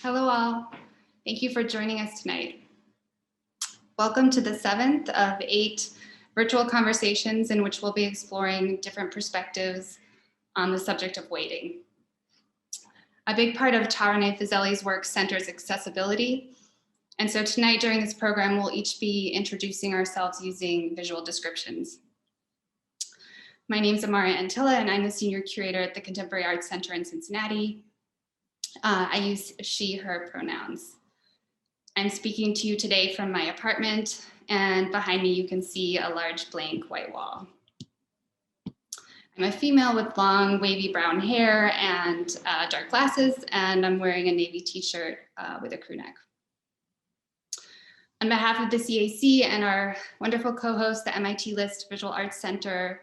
Hello all. Thank you for joining us tonight. Welcome to the 7th of 8 virtual conversations in which we'll be exploring different perspectives on the subject of waiting. A big part of Taraneh Fazeli's work centers accessibility. And so tonight during this program, we'll each be introducing ourselves using visual descriptions. My name is Amara Antilla, and I'm the Senior Curator at the Contemporary Arts Center in Cincinnati. I use she, her pronouns. I'm speaking to you today from my apartment, and behind me you can see a large blank white wall. I'm a female with long wavy brown hair and dark glasses, and I'm wearing a navy t-shirt with a crew neck. On behalf of the CAC and our wonderful co-host, the MIT List Visual Arts Center,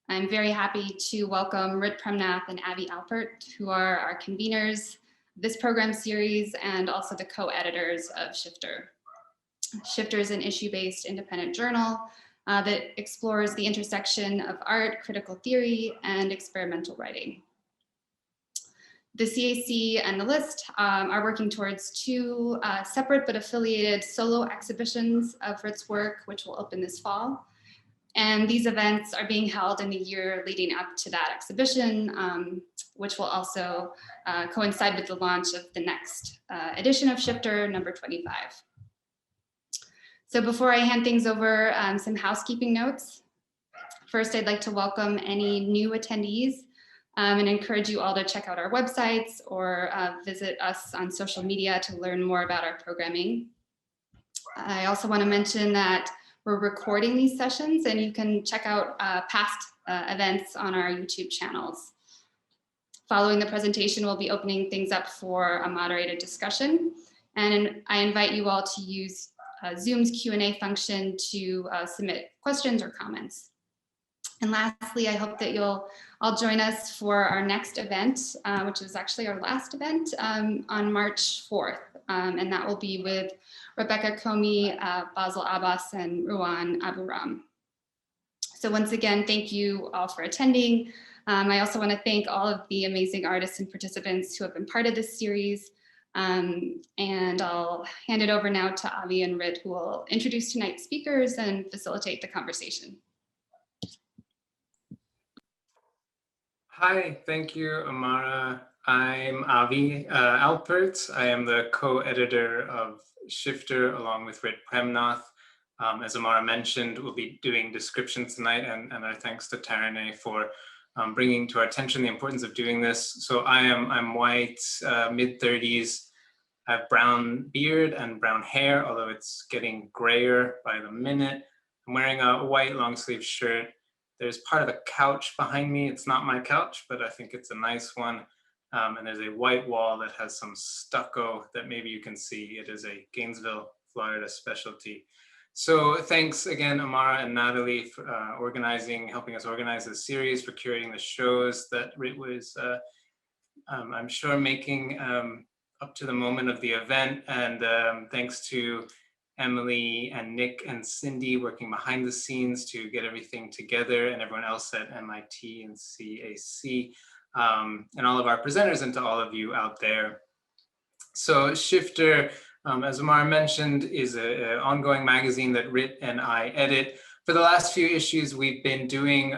I'm very happy to welcome Rit Premnath and Abby Alpert, who are our conveners this program series and also the co-editors of Shifter. Shifter is an issue-based independent journal that explores the intersection of art, critical theory, and experimental writing. The CAC and the List are working towards 2 separate but affiliated solo exhibitions of Rit's work, which will open this fall. And these events are being held in the year leading up to that exhibition, which will also coincide with the launch of the next edition of Shifter, number 25. So before I hand things over, some housekeeping notes. First, I'd like to welcome any new attendees and encourage you all to check out our websites or visit us on social media to learn more about our programming. I also want to mention that we're recording these sessions, and you can check out past events on our YouTube channels. Following the presentation, we'll be opening things up for a moderated discussion, and I invite you all to use Zoom's Q&A function to submit questions or comments. And lastly, I hope that you'll all join us for our next event, which is actually our last event on March 4th, and that will be with Rebecca Comey, Basil Abbas, and Ruwan Aburam. So once again, thank you all for attending. I also want to thank all of the amazing artists and participants who have been part of this series. And I'll hand it over now to Avi and Rit, who will introduce tonight's speakers and facilitate the conversation. Hi, thank you, Amara. I'm Avi Alpert. I am the co-editor of Shifter along with Rit Premnath. As Amara mentioned, we'll be doing descriptions tonight, and our thanks to Taraneh for bringing to our attention the importance of doing this. So I'm white, mid-30s. I have brown beard and brown hair, although it's getting grayer by the minute. I'm wearing a white long sleeve shirt. There's part of a couch behind me. It's not my couch, but I think it's a nice one. And there's a white wall that has some stucco that maybe you can see. It is a Gainesville, Florida specialty. So thanks again, Amara and Natalie, for helping us organize this series, for curating the shows that Rit was, I'm sure, making up to the moment of the event. And thanks to Emily and Nick and Cindy working behind the scenes to get everything together, and everyone else at MIT and CAC, and all of our presenters, and to all of you out there. So Shifter, as Amara mentioned, is an ongoing magazine that Rit and I edit. For the last few issues, we've been doing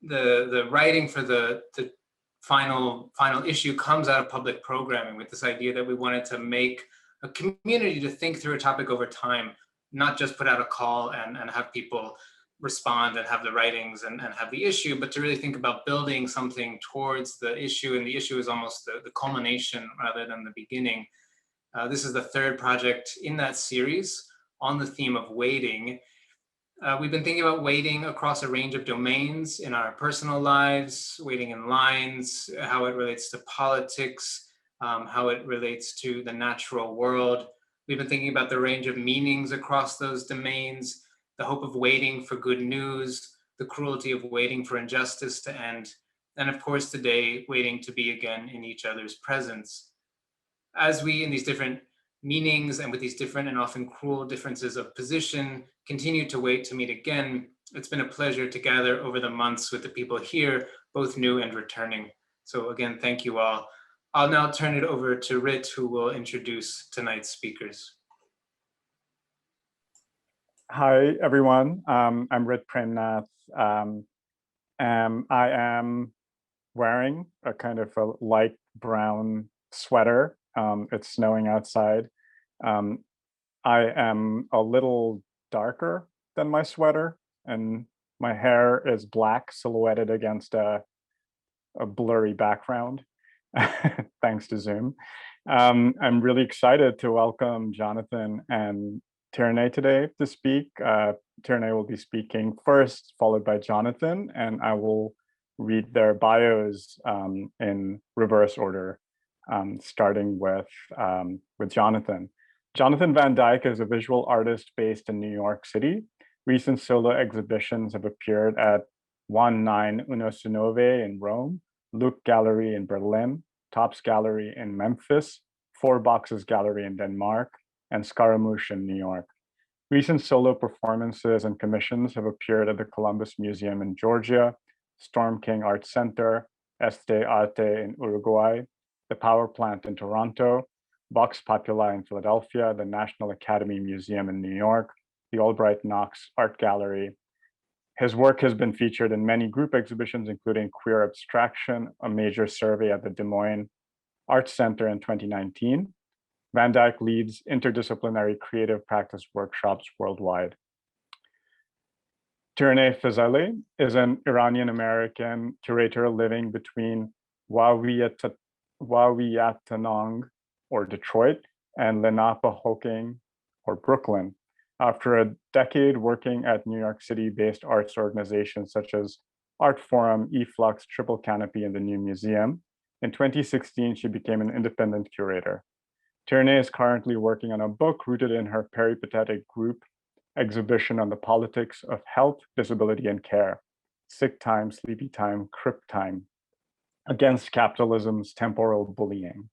the writing for the final issue comes out of public programming, with this idea that we wanted to make a community to think through a topic over time, not just put out a call and have people respond and have the writings and have the issue, but to really think about building something towards the issue, and the issue is almost the culmination rather than the beginning. This is the 3rd project in that series on the theme of waiting. We've been thinking about waiting across a range of domains in our personal lives, waiting in lines, how it relates to politics, how it relates to the natural world. We've been thinking about the range of meanings across those domains, the hope of waiting for good news, the cruelty of waiting for injustice to end, and of course today, waiting to be again in each other's presence. As we, in these different meanings and with these different and often cruel differences of position, continue to wait to meet again, it's been a pleasure to gather over the months with the people here, both new and returning. So again, thank you all. I'll now turn it over to Rit, who will introduce tonight's speakers. Hi, everyone. I'm Rit Premnath. I am wearing a kind of a light brown sweater. It's snowing outside. I am a little darker than my sweater, and my hair is black, silhouetted against a blurry background, thanks to Zoom. I'm really excited to welcome Jonathan and Taraneh today to speak. Taraneh will be speaking first, followed by Jonathan, and I will read their bios in reverse order, starting with Jonathan. Jonathan Van Dyke is a visual artist based in New York City. Recent solo exhibitions have appeared at 1919 in Rome, Look Gallery in Berlin, Tops Gallery in Memphis, Four Boxes Gallery in Denmark, and Scaramouche in New York. Recent solo performances and commissions have appeared at the Columbus Museum in Georgia, Storm King Art Center, Este Arte in Uruguay, the Power Plant in Toronto, Vox Populi in Philadelphia, the National Academy Museum in New York, the Albright Knox Art Gallery. His work has been featured in many group exhibitions, including Queer Abstraction, a major survey at the Des Moines Arts Center in 2019. Van Dyke leads interdisciplinary creative practice workshops worldwide. Taraneh Fazeli is an Iranian-American curator living between Wawiyatanong, or Detroit, and Lenapehoking, or Brooklyn. After a decade working at New York City-based arts organizations such as Art Forum, eFlux, Triple Canopy, and the New Museum, in 2016, she became an independent curator. Taraneh is currently working on a book rooted in her peripatetic group exhibition on the politics of health, disability, and care, sick time, sleepy time, crip time, against capitalism's temporal bullying.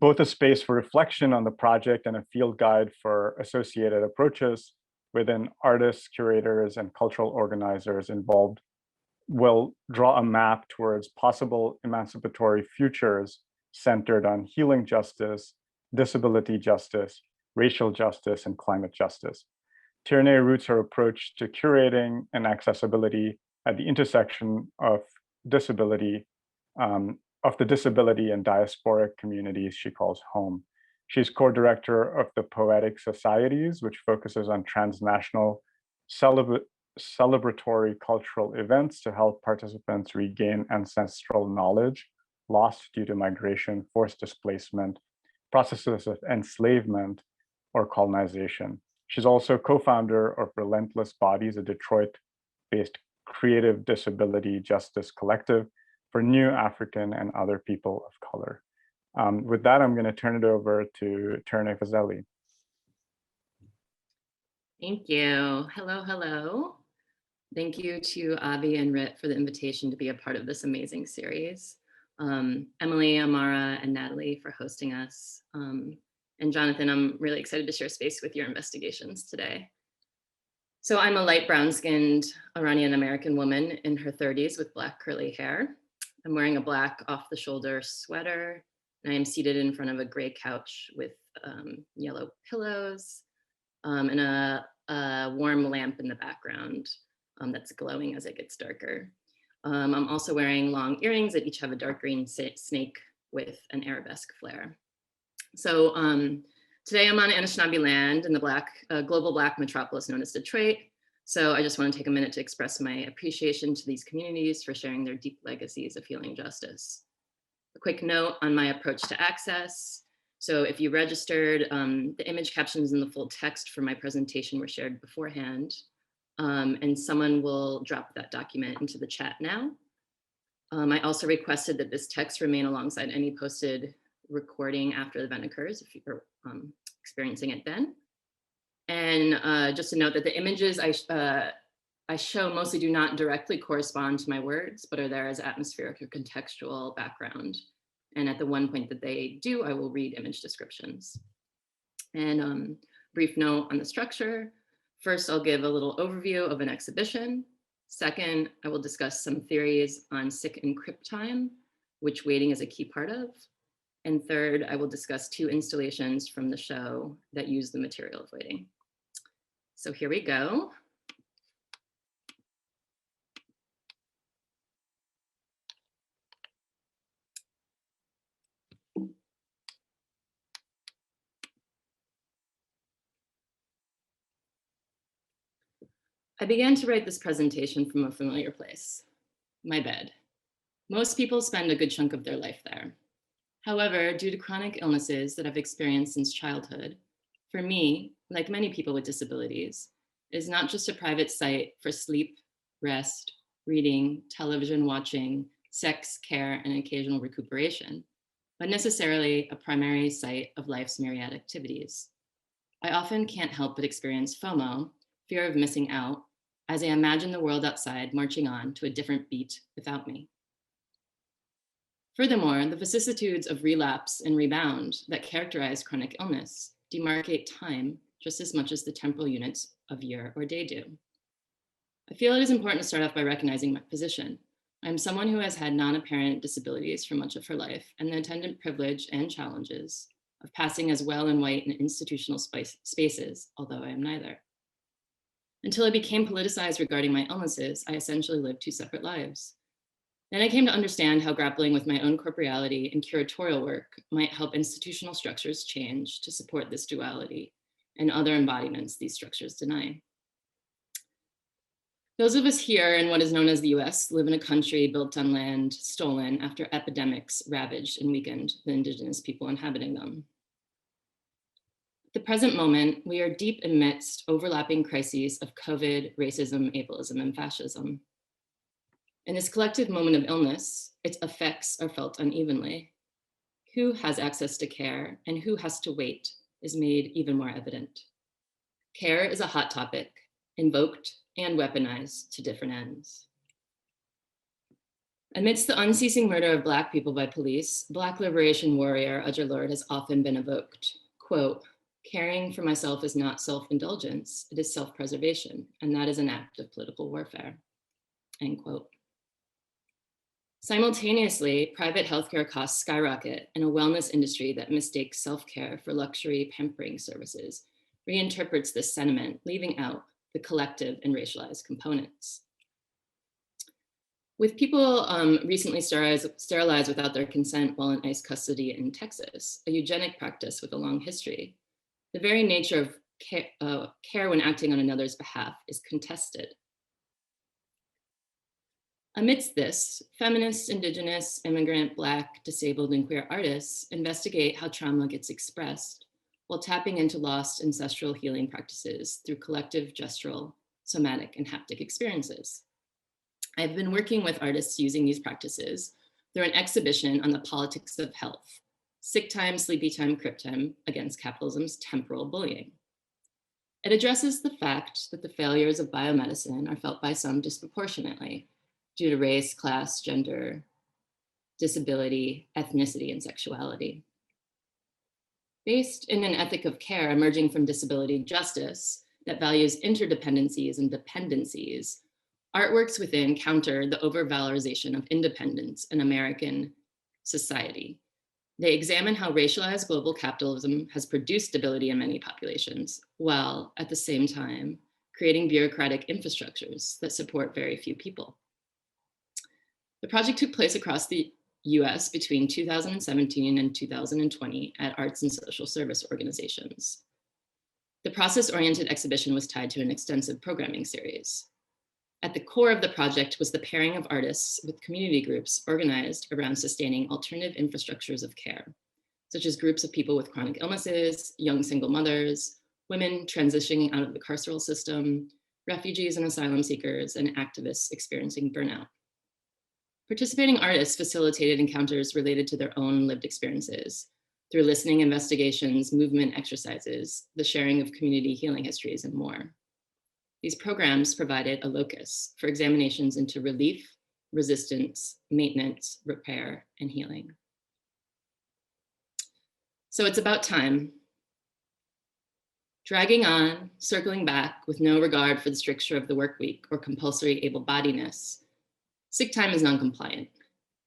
Both a space for reflection on the project and a field guide for associated approaches within artists, curators, and cultural organizers involved will draw a map towards possible emancipatory futures centered on healing justice, disability justice, racial justice, and climate justice. Taraneh roots her approach to curating and accessibility at the intersection of disability, the disability and diasporic communities she calls home. She's co-director of the Poetic Societies, which focuses on transnational celebratory cultural events to help participants regain ancestral knowledge lost due to migration, forced displacement, processes of enslavement, or colonization. She's also co-founder of Relentless Bodies, a Detroit-based creative disability justice collective for new African and other people of color. With that, I'm going to turn it over to Taraneh Fazeli. Thank you. Hello, hello. Thank you to Avi and Rit for the invitation to be a part of this amazing series. Emily, Amara, and Natalie for hosting us. And Jonathan, I'm really excited to share space with your investigations today. So I'm a light brown-skinned Iranian-American woman in her 30s with black curly hair. I'm wearing a black off-the-shoulder sweater, and I am seated in front of a gray couch with yellow pillows and a warm lamp in the background that's glowing as it gets darker. I'm also wearing long earrings that each have a dark green snake with an arabesque flare. So today I'm on Anishinaabe land in the global Black metropolis known as Detroit. So I just want to take a minute to express my appreciation to these communities for sharing their deep legacies of healing justice. A quick note on my approach to access. So if you registered, the image captions and the full text for my presentation were shared beforehand. And someone will drop that document into the chat now. I also requested that this text remain alongside any posted recording after the event occurs, if you're experiencing it then. And just to note that the images I show mostly do not directly correspond to my words, but are there as atmospheric or contextual background. And at the one point that they do, I will read image descriptions. And brief note on the structure. First, I'll give a little overview of an exhibition. Second, I will discuss some theories on sick and crip time, which waiting is a key part of. And third, I will discuss 2 installations from the show that use the material of waiting. So here we go. I began to write this presentation from a familiar place, my bed. Most people spend a good chunk of their life there. However, due to chronic illnesses that I've experienced since childhood, for me, like many people with disabilities, it is not just a private site for sleep, rest, reading, television watching, sex, care, and occasional recuperation, but necessarily a primary site of life's myriad activities. I often can't help but experience FOMO, fear of missing out, as I imagine the world outside marching on to a different beat without me. Furthermore, the vicissitudes of relapse and rebound that characterize chronic illness demarcate time just as much as the temporal units of year or day do. I feel it is important to start off by recognizing my position. I'm someone who has had non-apparent disabilities for much of her life and the attendant privilege and challenges of passing as well in white in institutional spaces, although I am neither. Until I became politicized regarding my illnesses, I essentially lived 2 separate lives. Then I came to understand how grappling with my own corporeality and curatorial work might help institutional structures change to support this duality and other embodiments these structures deny. Those of us here in what is known as the US live in a country built on land stolen after epidemics ravaged and weakened the indigenous people inhabiting them. At the present moment, we are deep amidst overlapping crises of COVID, racism, ableism, and fascism. In this collective moment of illness, its effects are felt unevenly. Who has access to care and who has to wait is made even more evident. Care is a hot topic, invoked and weaponized to different ends. Amidst the unceasing murder of Black people by police, Black liberation warrior Audre Lorde has often been evoked. Quote, "Caring for myself is not self-indulgence, it is self-preservation, and that is an act of political warfare," end quote. Simultaneously, private healthcare costs skyrocket, and a wellness industry that mistakes self-care for luxury pampering services reinterprets this sentiment, leaving out the collective and racialized components. With people recently sterilized without their consent while in ICE custody in Texas, a eugenic practice with a long history, the very nature of care when acting on another's behalf is contested. Amidst this, feminists, indigenous, immigrant, Black, disabled, and queer artists investigate how trauma gets expressed while tapping into lost ancestral healing practices through collective gestural, somatic, and haptic experiences. I've been working with artists using these practices through an exhibition on the politics of health, sick time, sleepy time, crip time against capitalism's temporal bullying. It addresses the fact that the failures of biomedicine are felt by some disproportionately due to race, class, gender, disability, ethnicity, and sexuality. Based in an ethic of care emerging from disability justice that values interdependencies and dependencies, artworks within counter the overvalorization of independence in American society. They examine how racialized global capitalism has produced stability in many populations, while at the same time creating bureaucratic infrastructures that support very few people. The project took place across the US between 2017 and 2020 at arts and social service organizations. The process-oriented exhibition was tied to an extensive programming series. At the core of the project was the pairing of artists with community groups organized around sustaining alternative infrastructures of care, such as groups of people with chronic illnesses, young single mothers, women transitioning out of the carceral system, refugees and asylum seekers, and activists experiencing burnout. Participating artists facilitated encounters related to their own lived experiences through listening investigations, movement exercises, the sharing of community healing histories, and more. These programs provided a locus for examinations into relief, resistance, maintenance, repair, and healing. So it's about time. Dragging on, circling back with no regard for the stricture of the work week or compulsory able-bodiedness, sick time is non-compliant.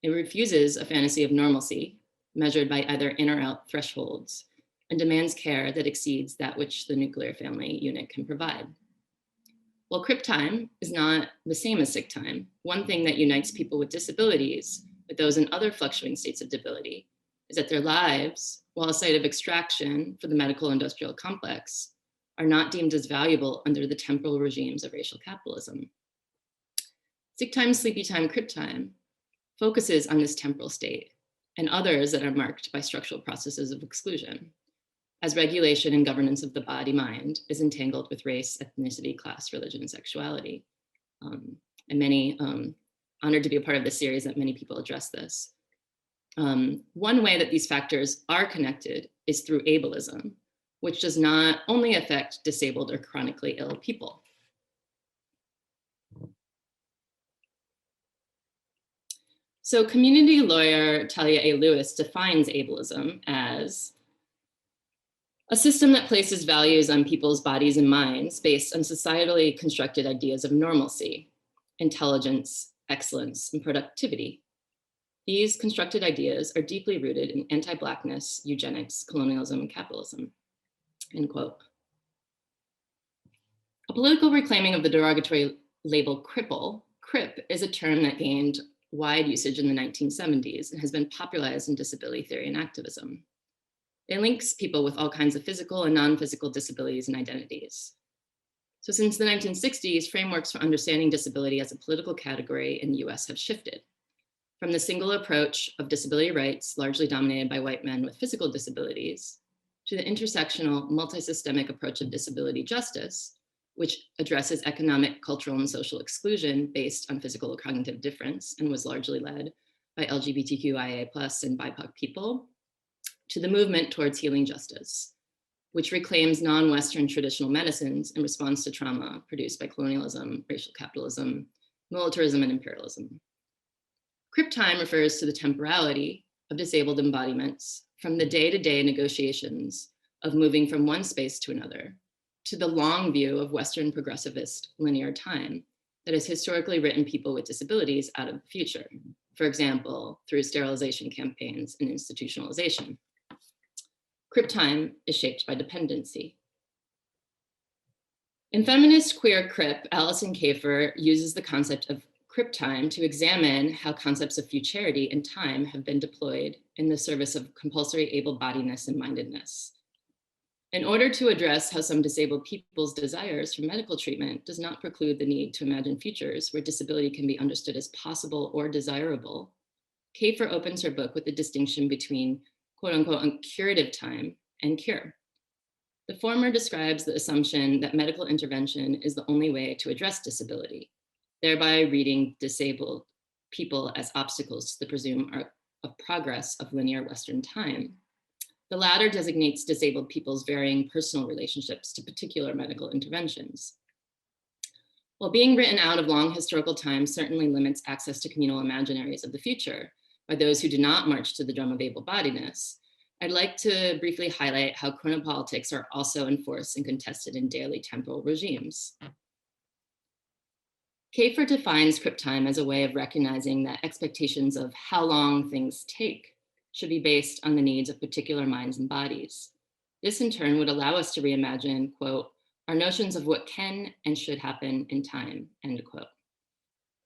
It refuses a fantasy of normalcy, measured by either in or out thresholds, and demands care that exceeds that which the nuclear family unit can provide. While crip time is not the same as sick time, one thing that unites people with disabilities with those in other fluctuating states of debility is that their lives, while a site of extraction for the medical industrial complex, are not deemed as valuable under the temporal regimes of racial capitalism. Sick time, sleepy time, crip time focuses on this temporal state and others that are marked by structural processes of exclusion, as regulation and governance of the body mind is entangled with race, ethnicity, class, religion, and sexuality. And many, honored to be a part of this series that many people address this. One way that these factors are connected is through ableism, which does not only affect disabled or chronically ill people. So community lawyer Talia A. Lewis defines ableism as a system that places values on people's bodies and minds based on societally constructed ideas of normalcy, intelligence, excellence, and productivity. These constructed ideas are deeply rooted in anti-Blackness, eugenics, colonialism, and capitalism, end quote. A political reclaiming of the derogatory label cripple, crip is a term that gained wide usage in the 1970s and has been popularized in disability theory and activism. It links people with all kinds of physical and non-physical disabilities and identities. So since the 1960s, frameworks for understanding disability as a political category in the US have shifted. From the single approach of disability rights, largely dominated by white men with physical disabilities, to the intersectional, multi-systemic approach of disability justice, which addresses economic, cultural, and social exclusion based on physical or cognitive difference and was largely led by LGBTQIA+ and BIPOC people, to the movement towards healing justice, which reclaims non-Western traditional medicines in response to trauma produced by colonialism, racial capitalism, militarism, and imperialism. Crip time refers to the temporality of disabled embodiments from the day-to-day negotiations of moving from one space to another, to the long view of Western progressivist linear time that has historically written people with disabilities out of the future, for example, through sterilization campaigns and institutionalization. Crip time is shaped by dependency. In feminist queer crip, Alison Kafer uses the concept of crip time to examine how concepts of futurity and time have been deployed in the service of compulsory able-bodiedness and mindedness. In order to address how some disabled people's desires for medical treatment does not preclude the need to imagine futures where disability can be understood as possible or desirable, Kafer opens her book with the distinction between quote unquote curative time and cure. The former describes the assumption that medical intervention is the only way to address disability, thereby reading disabled people as obstacles to the presumed arc of progress of linear Western time. The latter designates disabled people's varying personal relationships to particular medical interventions. While being written out of long historical time certainly limits access to communal imaginaries of the future by those who do not march to the drum of able-bodiedness, I'd like to briefly highlight how chronopolitics are also enforced and contested in daily temporal regimes. Kafer defines crip time as a way of recognizing that expectations of how long things take should be based on the needs of particular minds and bodies. This in turn would allow us to reimagine, quote, our notions of what can and should happen in time, end quote.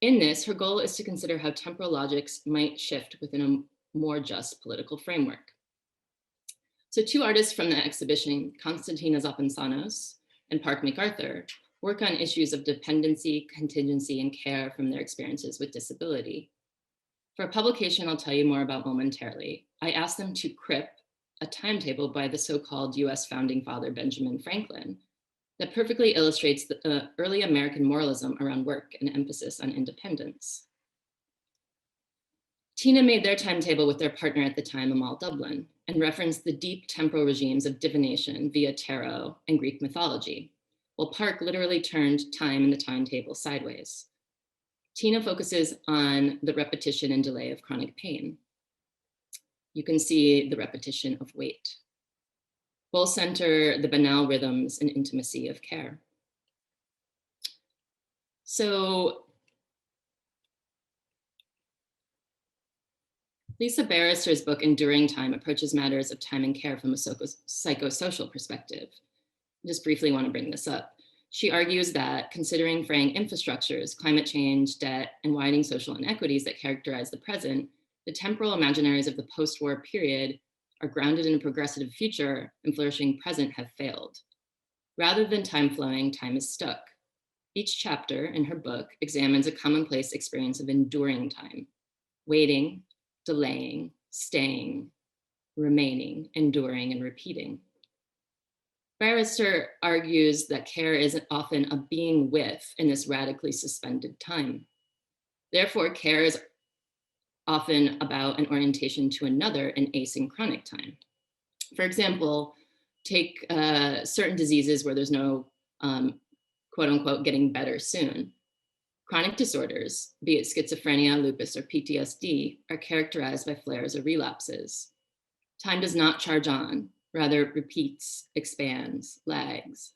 In this, her goal is to consider how temporal logics might shift within a more just political framework. So two artists from the exhibition, Constantina Zapansanos and Park MacArthur, work on issues of dependency, contingency, and care from their experiences with disability. For a publication I'll tell you more about momentarily, I asked them to crip a timetable by the so-called US founding father, Benjamin Franklin, that perfectly illustrates the early American moralism around work and emphasis on independence. Tina made their timetable with their partner at the time, Amal Dublin, and referenced the deep temporal regimes of divination via tarot and Greek mythology, while Park literally turned time in the timetable sideways. Tina focuses on the repetition and delay of chronic pain. You can see the repetition of weight. Both center the banal rhythms and intimacy of care. So Lisa Barrister's book, Enduring Time, approaches matters of time and care from a psychosocial perspective. I just briefly want to bring this up. She argues that considering fraying infrastructures, climate change, debt, and widening social inequities that characterize the present, the temporal imaginaries of the post-war period are grounded in a progressive future and flourishing present have failed. Rather than time flowing, time is stuck. Each chapter in her book examines a commonplace experience of enduring time, waiting, delaying, staying, remaining, enduring, and repeating. Barrister argues that care is often a being with in this radically suspended time. Therefore, care is often about an orientation to another in asynchronic time. For example, take certain diseases where there's no quote unquote getting better soon. Chronic disorders, be it schizophrenia, lupus, or PTSD, are characterized by flares or relapses. Time does not charge on, rather it repeats, expands, lags.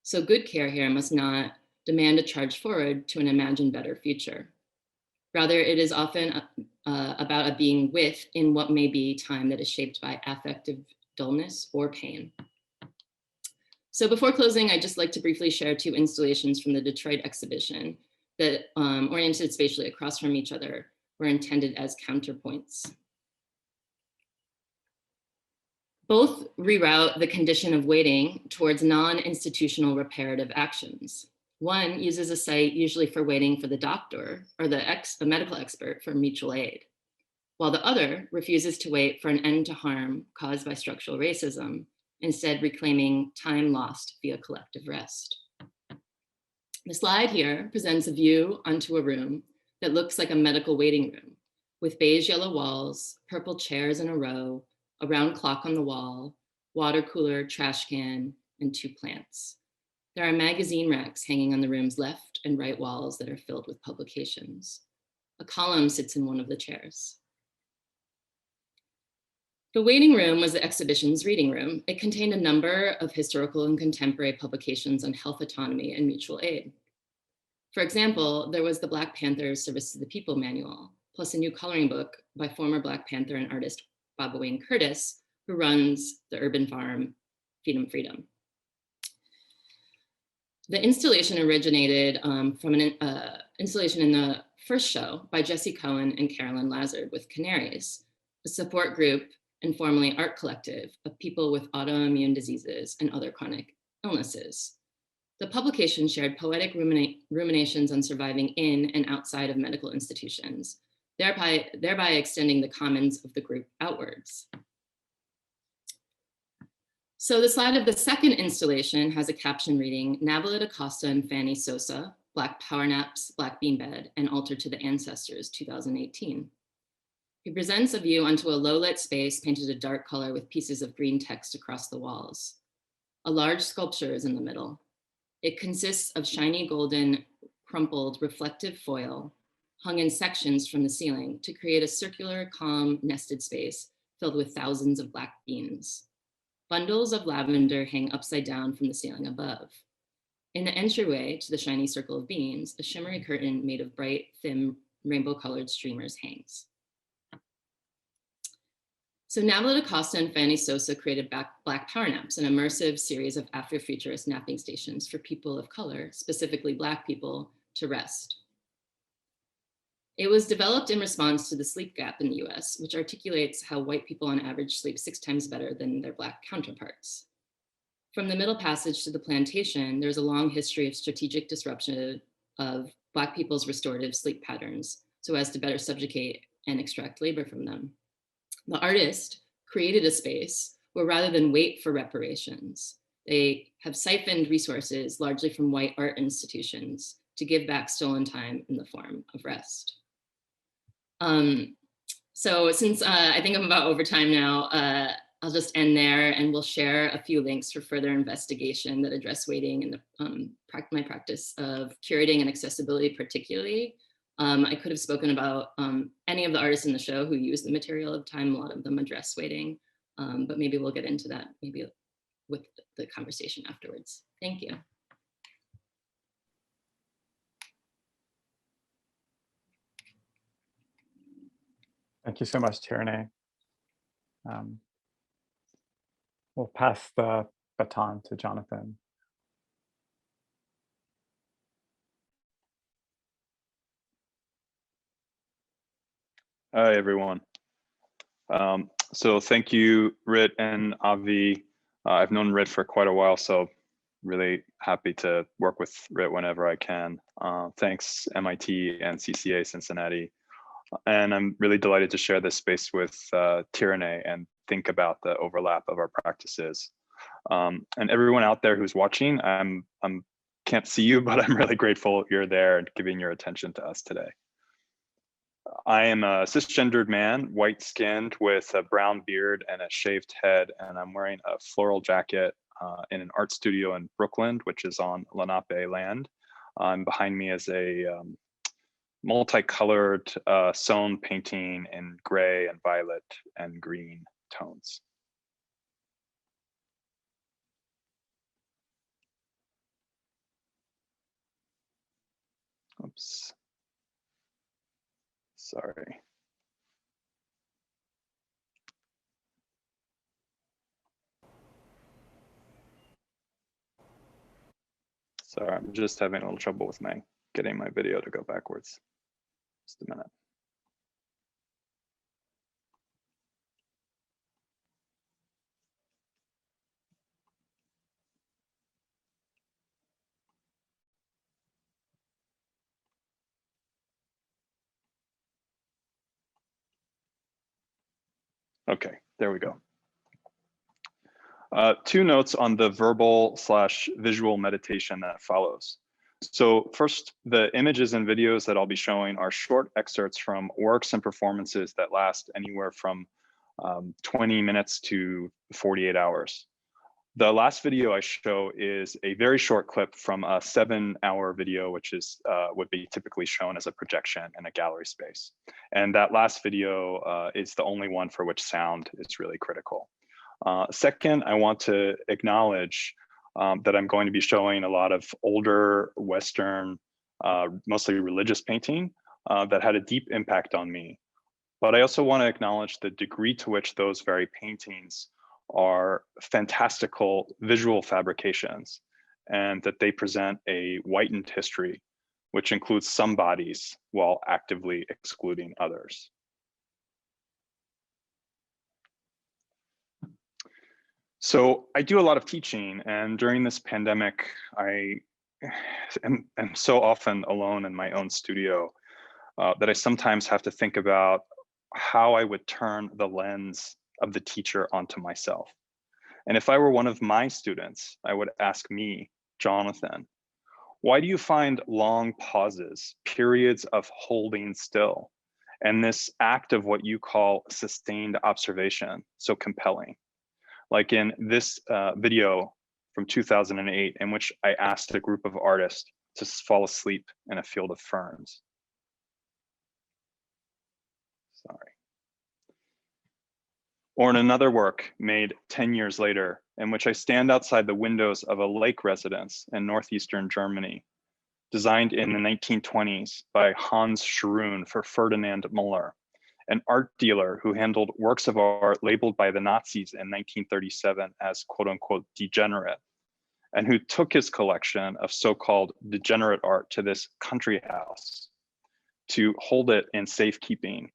So good care here must not demand a charge forward to an imagined better future. Rather, it is often about a being with in what may be time that is shaped by affective dullness or pain. So before closing, I'd just like to briefly share 2 installations from the Detroit exhibition that, oriented spatially across from each other, were intended as counterpoints. Both reroute the condition of waiting towards non-institutional reparative actions. One uses a site usually for waiting for the doctor or the medical expert for mutual aid, while the other refuses to wait for an end to harm caused by structural racism, instead reclaiming time lost via collective rest. The slide here presents a view onto a room that looks like a medical waiting room with beige yellow walls, purple chairs in a row, a round clock on the wall, water cooler, trash can, and 2 plants. There are magazine racks hanging on the room's left and right walls that are filled with publications. A column sits in one of the chairs. The waiting room was the exhibition's reading room. It contained a number of historical and contemporary publications on health autonomy and mutual aid. For example, there was the Black Panther's Service to the People manual, plus a new coloring book by former Black Panther and artist Baba Wayne Curtis, who runs the urban farm Feed 'em Freedom. The installation originated from an installation in the first show by Jesse Cohen and Carolyn Lazard with Canaries, a support group and formerly art collective of people with autoimmune diseases and other chronic illnesses. The publication shared poetic ruminations on surviving in and outside of medical institutions, thereby extending the commons of the group outwards. So the slide of the second installation has a caption reading, Nabila da Costa and Fanny Sosa, Black Power Naps, Black Beanbed, and Altar to the Ancestors, 2018. He presents a view onto a low-lit space painted a dark color with pieces of green text across the walls. A large sculpture is in the middle. It consists of shiny golden, crumpled, reflective foil hung in sections from the ceiling to create a circular, calm, nested space filled with thousands of black beans. Bundles of lavender hang upside down from the ceiling above. In the entryway to the shiny circle of beans, a shimmery curtain made of bright, thin, rainbow-colored streamers hangs. So Nabila da Costa and Fanny Sosa created Black Power Naps, an immersive series of Afrofuturist napping stations for people of color, specifically Black people, to rest. It was developed in response to the sleep gap in the US, which articulates how white people on average sleep 6 times better than their Black counterparts. From the Middle Passage to the plantation, there's a long history of strategic disruption of Black people's restorative sleep patterns so as to better subjugate and extract labor from them. The artist created a space where rather than wait for reparations, they have siphoned resources largely from white art institutions to give back stolen time in the form of rest. So since I think I'm about over time now, I'll just end there and we'll share a few links for further investigation that address waiting and my practice of curating and accessibility particularly. I could have spoken about any of the artists in the show who use the material of time. A lot of them address waiting, but maybe we'll get into that maybe with the conversation afterwards. Thank you. Thank you so much, Taraneh. We'll pass the baton to Jonathan. Hi, everyone. So thank you, Rit and Avi. I've known Rit for quite a while, so really happy to work with Rit whenever I can. Thanks, MIT and CCA Cincinnati. And I'm really delighted to share this space with Taraneh and think about the overlap of our practices. And everyone out there who's watching, I'm can't see you, but I'm really grateful you're there and giving your attention to us today. I am a cisgendered man, white-skinned with a brown beard and a shaved head, and I'm wearing a floral jacket in an art studio in Brooklyn, which is on Lenape land. Behind me is a multicolored sewn painting in gray and violet and green tones. Oops. Sorry. Sorry, I'm just having a little trouble with getting my video to go backwards. Just a minute. Okay, there we go. Two notes on the verbal/visual meditation that follows. So first, the images and videos that I'll be showing are short excerpts from works and performances that last anywhere from 20 minutes to 48 hours. The last video I show is a very short clip from a 7-hour video, which is would be typically shown as a projection in a gallery space. And that last video is the only one for which sound is really critical. Second, I want to acknowledge that I'm going to be showing a lot of older Western, mostly religious painting that had a deep impact on me. But I also want to acknowledge the degree to which those very paintings are fantastical visual fabrications, and that they present a whitened history, which includes some bodies while actively excluding others. So I do a lot of teaching, and during this pandemic, I am so often alone in my own studio that I sometimes have to think about how I would turn the lens of the teacher onto myself. And if I were one of my students, I would ask me, Jonathan, why do you find long pauses, periods of holding still, and this act of what you call sustained observation so compelling? Like in this video from 2008, in which I asked a group of artists to fall asleep in a field of ferns. Sorry. Or in another work made 10 years later, in which I stand outside the windows of a lake residence in northeastern Germany, designed in the 1920s by Hans Schrun for Ferdinand Müller, an art dealer who handled works of art labeled by the Nazis in 1937 as quote unquote degenerate, and who took his collection of so-called degenerate art to this country house to hold it in safekeeping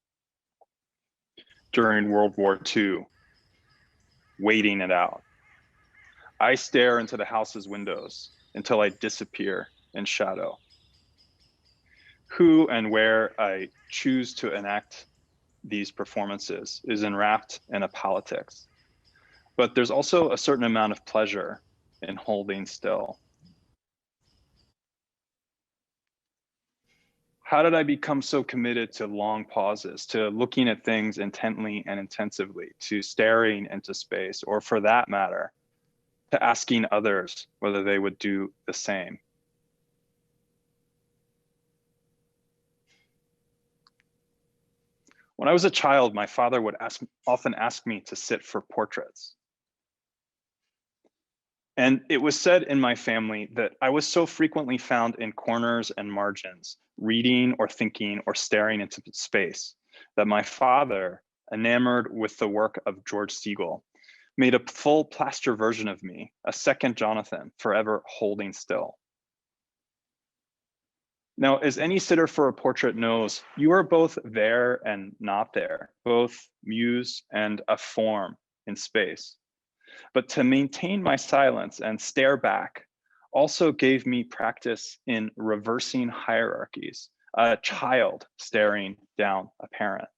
during World War II, waiting it out. I stare into the house's windows until I disappear in shadow. Who and where I choose to enact these performances is enwrapped in a politics. But there's also a certain amount of pleasure in holding still. How did I become so committed to long pauses, to looking at things intently and intensively, to staring into space, or for that matter, to asking others whether they would do the same? When I was a child, my father would often ask me to sit for portraits. And it was said in my family that I was so frequently found in corners and margins, reading or thinking or staring into space, that my father, enamored with the work of George Siegel, made a full plaster version of me, a second Jonathan, forever holding still. Now, as any sitter for a portrait knows, you are both there and not there, both muse and a form in space. But to maintain my silence and stare back also gave me practice in reversing hierarchies, a child staring down a parent.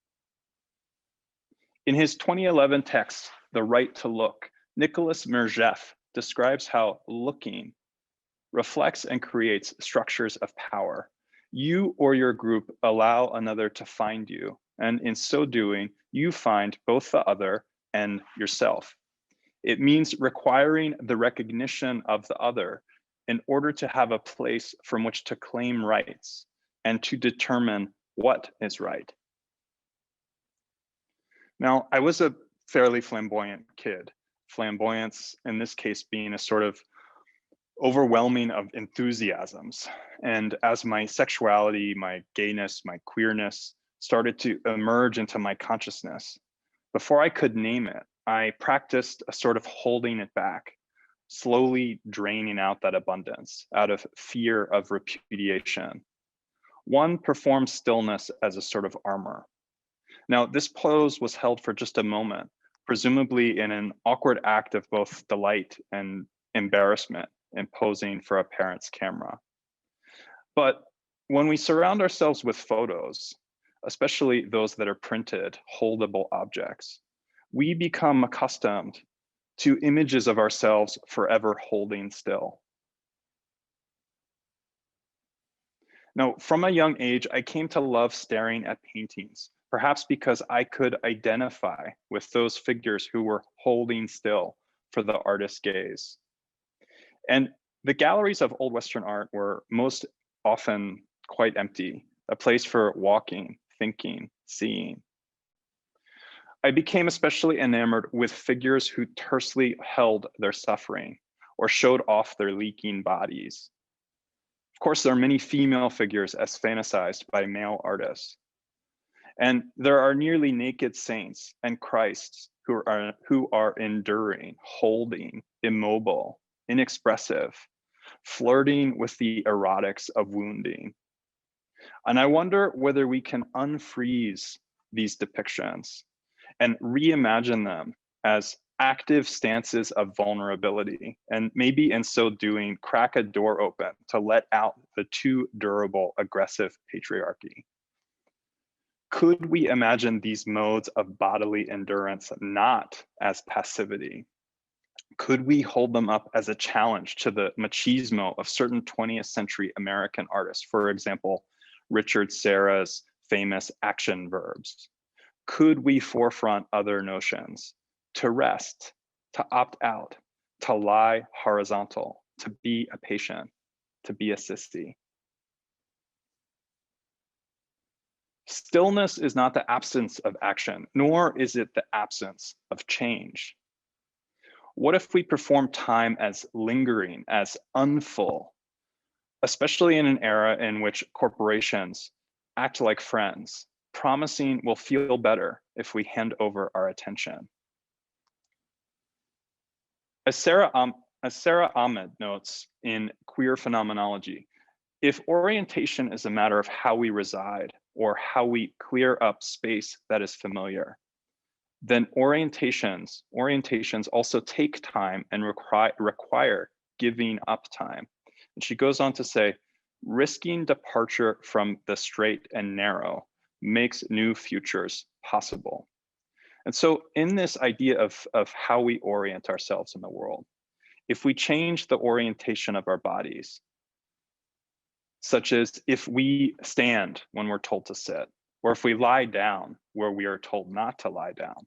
In his 2011 text, The Right to Look, Nicholas Mergeff describes how looking reflects and creates structures of power. You or your group allow another to find you, and in so doing, you find both the other and yourself. It means requiring the recognition of the other in order to have a place from which to claim rights and to determine what is right. Now, I was a fairly flamboyant kid, flamboyance in this case being a sort of overwhelming of enthusiasms. And as my sexuality, my gayness, my queerness started to emerge into my consciousness, before I could name it, I practiced a sort of holding it back, slowly draining out that abundance out of fear of repudiation. One performed stillness as a sort of armor. Now, this pose was held for just a moment, presumably in an awkward act of both delight and embarrassment in posing for a parent's camera. But when we surround ourselves with photos, especially those that are printed, holdable objects, we become accustomed to images of ourselves forever holding still. Now, from a young age, I came to love staring at paintings, perhaps because I could identify with those figures who were holding still for the artist's gaze. And the galleries of Old Western art were most often quite empty, a place for walking, thinking, seeing. I became especially enamored with figures who tersely held their suffering or showed off their leaking bodies. Of course, there are many female figures as fantasized by male artists. And there are nearly naked saints and Christs who are enduring, holding, immobile, inexpressive, flirting with the erotics of wounding. And I wonder whether we can unfreeze these depictions and reimagine them as active stances of vulnerability, and maybe in so doing, crack a door open to let out the too durable, aggressive patriarchy. Could we imagine these modes of bodily endurance not as passivity? Could we hold them up as a challenge to the machismo of certain 20th century American artists? For example, Richard Serra's famous action verbs. Could we forefront other notions? To rest, to opt out, to lie horizontal, to be a patient, to be a sissy. Stillness is not the absence of action, nor is it the absence of change. What if we perform time as lingering, as unfull, especially in an era in which corporations act like friends, promising we'll feel better if we hand over our attention? As Sarah Ahmed notes in Queer Phenomenology, if orientation is a matter of how we reside or how we clear up space that is familiar, then orientations also take time and require giving up time. And she goes on to say, risking departure from the straight and narrow makes new futures possible. And so in this idea of how we orient ourselves in the world, if we change the orientation of our bodies, such as if we stand when we're told to sit, or if we lie down where we are told not to lie down,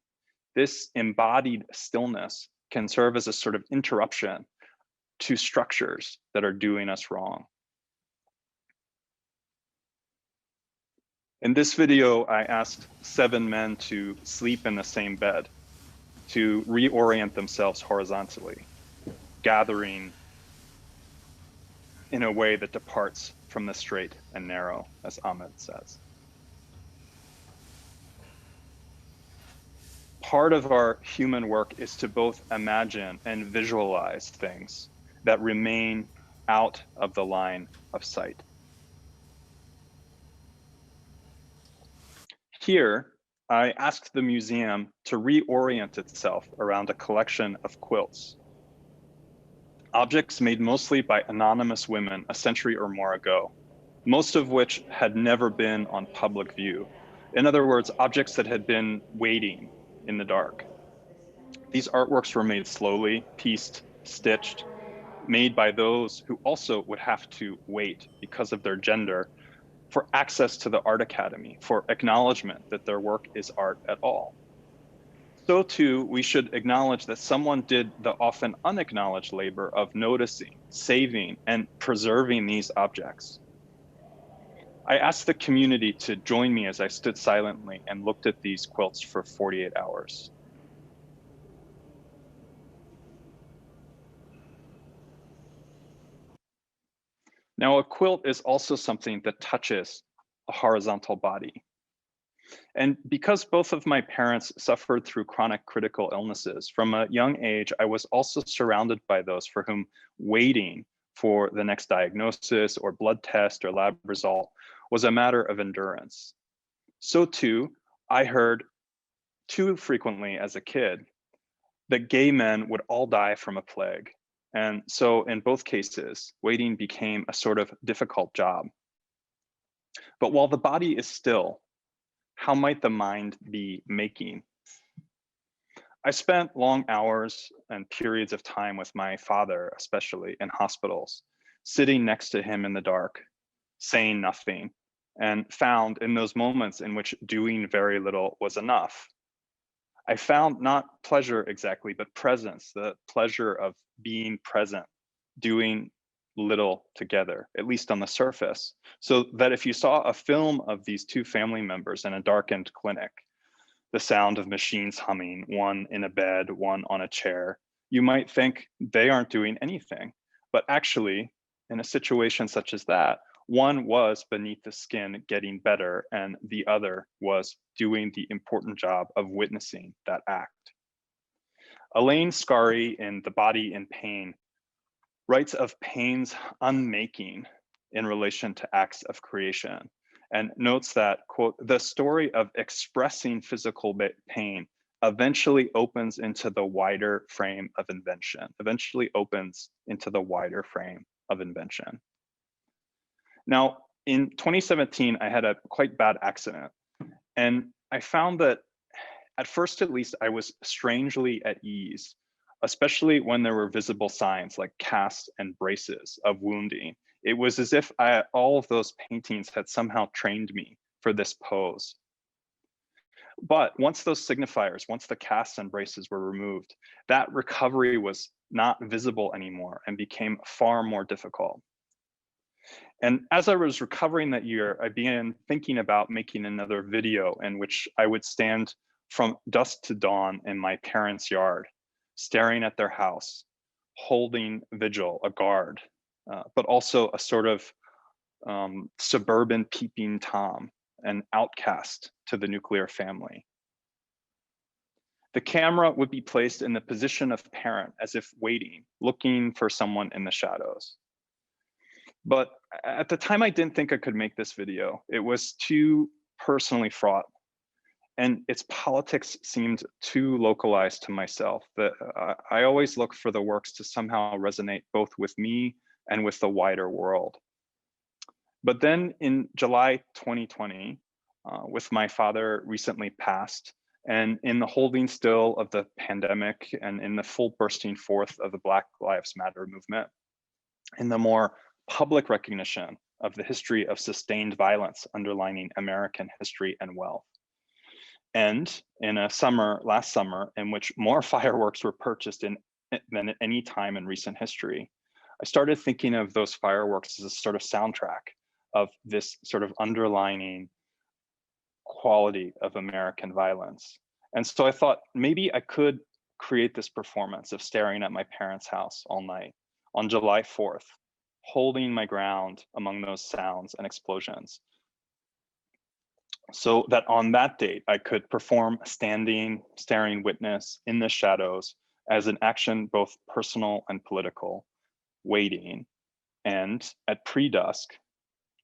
this embodied stillness can serve as a sort of interruption to structures that are doing us wrong. In this video, I asked 7 men to sleep in the same bed, to reorient themselves horizontally, gathering in a way that departs from the straight and narrow, as Ahmed says. Part of our human work is to both imagine and visualize things that remain out of the line of sight. Here, I asked the museum to reorient itself around a collection of quilts. Objects made mostly by anonymous women a century or more ago, most of which had never been on public view. In other words, objects that had been waiting in the dark. These artworks were made slowly, pieced, stitched, made by those who also would have to wait because of their gender for access to the art academy, for acknowledgement that their work is art at all. So too, we should acknowledge that someone did the often unacknowledged labor of noticing, saving, and preserving these objects. I asked the community to join me as I stood silently and looked at these quilts for 48 hours. Now, a quilt is also something that touches a horizontal body. And because both of my parents suffered through chronic critical illnesses, from a young age, I was also surrounded by those for whom waiting for the next diagnosis or blood test or lab result was a matter of endurance. So too, I heard too frequently as a kid that gay men would all die from a plague. And so in both cases, waiting became a sort of difficult job. But while the body is still, how might the mind be making? I spent long hours and periods of time with my father, especially in hospitals, sitting next to him in the dark, saying nothing, and found in those moments in which doing very little was enough. I found not pleasure exactly, but presence, the pleasure of being present, doing little together, at least on the surface, so that if you saw a film of these two family members in a darkened clinic, the sound of machines humming, one in a bed, one on a chair, you might think they aren't doing anything. But actually, in a situation such as that, one was beneath the skin getting better, and the other was doing the important job of witnessing that act. Elaine Scarry in The Body in Pain writes of pain's unmaking in relation to acts of creation, and notes that, quote, the story of expressing physical pain eventually opens into the wider frame of invention, Now, in 2017, I had a quite bad accident, and I found that at first, at least, I was strangely at ease, especially when there were visible signs like casts and braces of wounding. It was as if all of those paintings had somehow trained me for this pose. But once those signifiers, once the casts and braces were removed, that recovery was not visible anymore and became far more difficult. And as I was recovering that year, I began thinking about making another video in which I would stand from dusk to dawn in my parents' yard, staring at their house, holding vigil, a guard, but also a sort of suburban peeping Tom, an outcast to the nuclear family. The camera would be placed in the position of parent, as if waiting, looking for someone in the shadows. But at the time, I didn't think I could make this video. It was too personally fraught, and its politics seemed too localized to myself, that I always look for the works to somehow resonate both with me and with the wider world. But then in July 2020, with my father recently passed, and in the holding still of the pandemic and in the full bursting forth of the Black Lives Matter movement, in the more public recognition of the history of sustained violence underlining American history and wealth. And in a summer, last summer, in which more fireworks were purchased than at any time in recent history, I started thinking of those fireworks as a sort of soundtrack of this sort of underlining quality of American violence. And so I thought maybe I could create this performance of staring at my parents' house all night on July 4th, holding my ground among those sounds and explosions. so that on that date, I could perform standing, staring witness in the shadows as an action both personal and political, waiting, and at pre-dusk,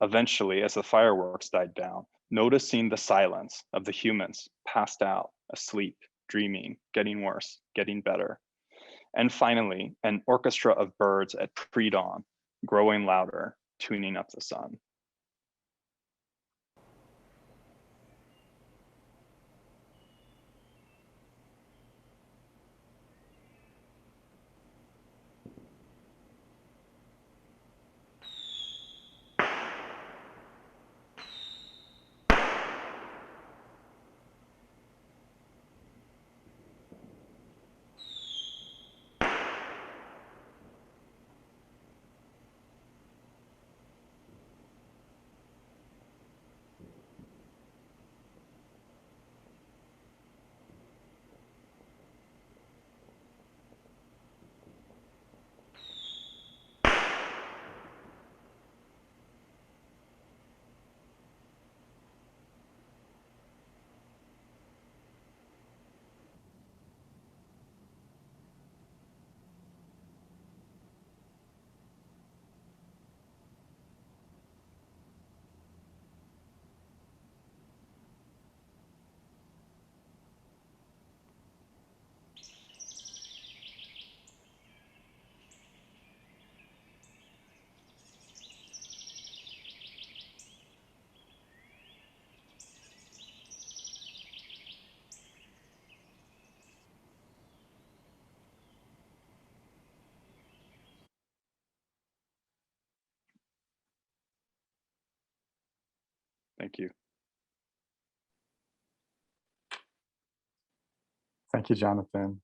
eventually, as the fireworks died down, noticing the silence of the humans passed out, asleep, dreaming, getting worse, getting better. And finally, an orchestra of birds at pre-dawn, growing louder, tuning up the sun. Thank you. Thank you, Jonathan.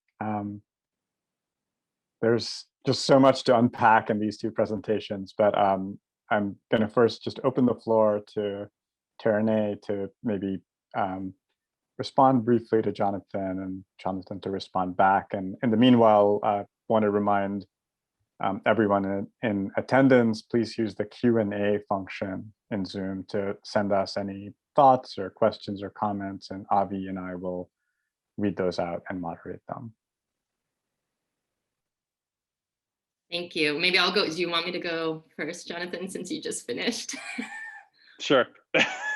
There's just so much to unpack in these two presentations, but I'm going to first just open the floor to Taraneh to maybe respond briefly to Jonathan, and Jonathan to respond back. And in the meanwhile, I want to remind everyone in attendance, please use the Q&A function in Zoom to send us any thoughts or questions or comments, and Avi and I will read those out and moderate them. Thank you. Maybe I'll go. Do you want me to go first, Jonathan, since you just finished? Sure.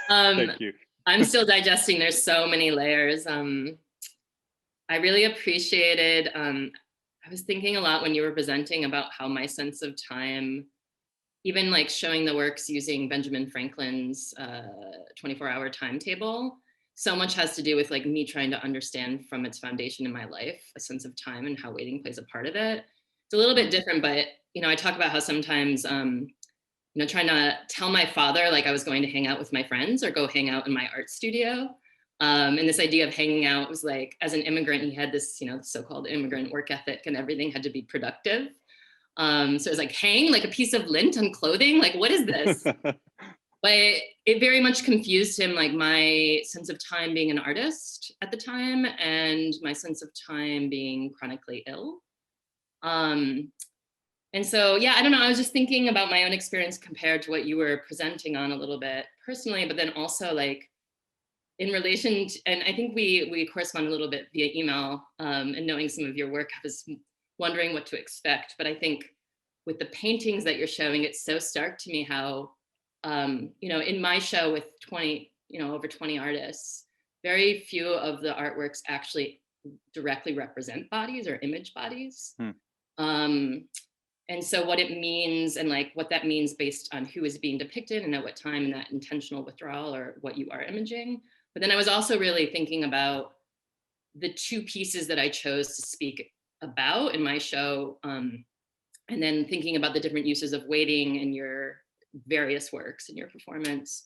Thank you. I'm still digesting. There's so many layers. I really appreciated, I was thinking a lot when you were presenting about how my sense of time, even like showing the works using Benjamin Franklin's 24-hour timetable, so much has to do with like me trying to understand from its foundation in my life, a sense of time and how waiting plays a part of it. It's a little bit different, but I talk about how sometimes, trying to tell my father like I was going to hang out with my friends or go hang out in my art studio. And this idea of hanging out was like, as an immigrant, he had this, so-called immigrant work ethic, and everything had to be productive. So it was like, hang like a piece of lint on clothing, like what is this? But it very much confused him, like my sense of time being an artist at the time and my sense of time being chronically ill. And so, yeah, I don't know, I was just thinking about my own experience compared to what you were presenting on a little bit personally, but then also like in relation to, and I think we correspond a little bit via email, and knowing some of your work, I was wondering what to expect. But I think with the paintings that you're showing, it's so stark to me how, in my show with over 20 artists, very few of the artworks actually directly represent bodies or image bodies. And so what it means and like what that means based on who is being depicted and at what time and that intentional withdrawal or what you are imaging. But then I was also really thinking about the two pieces that I chose to speak about in my show. And then thinking about the different uses of waiting in your various works in your performance.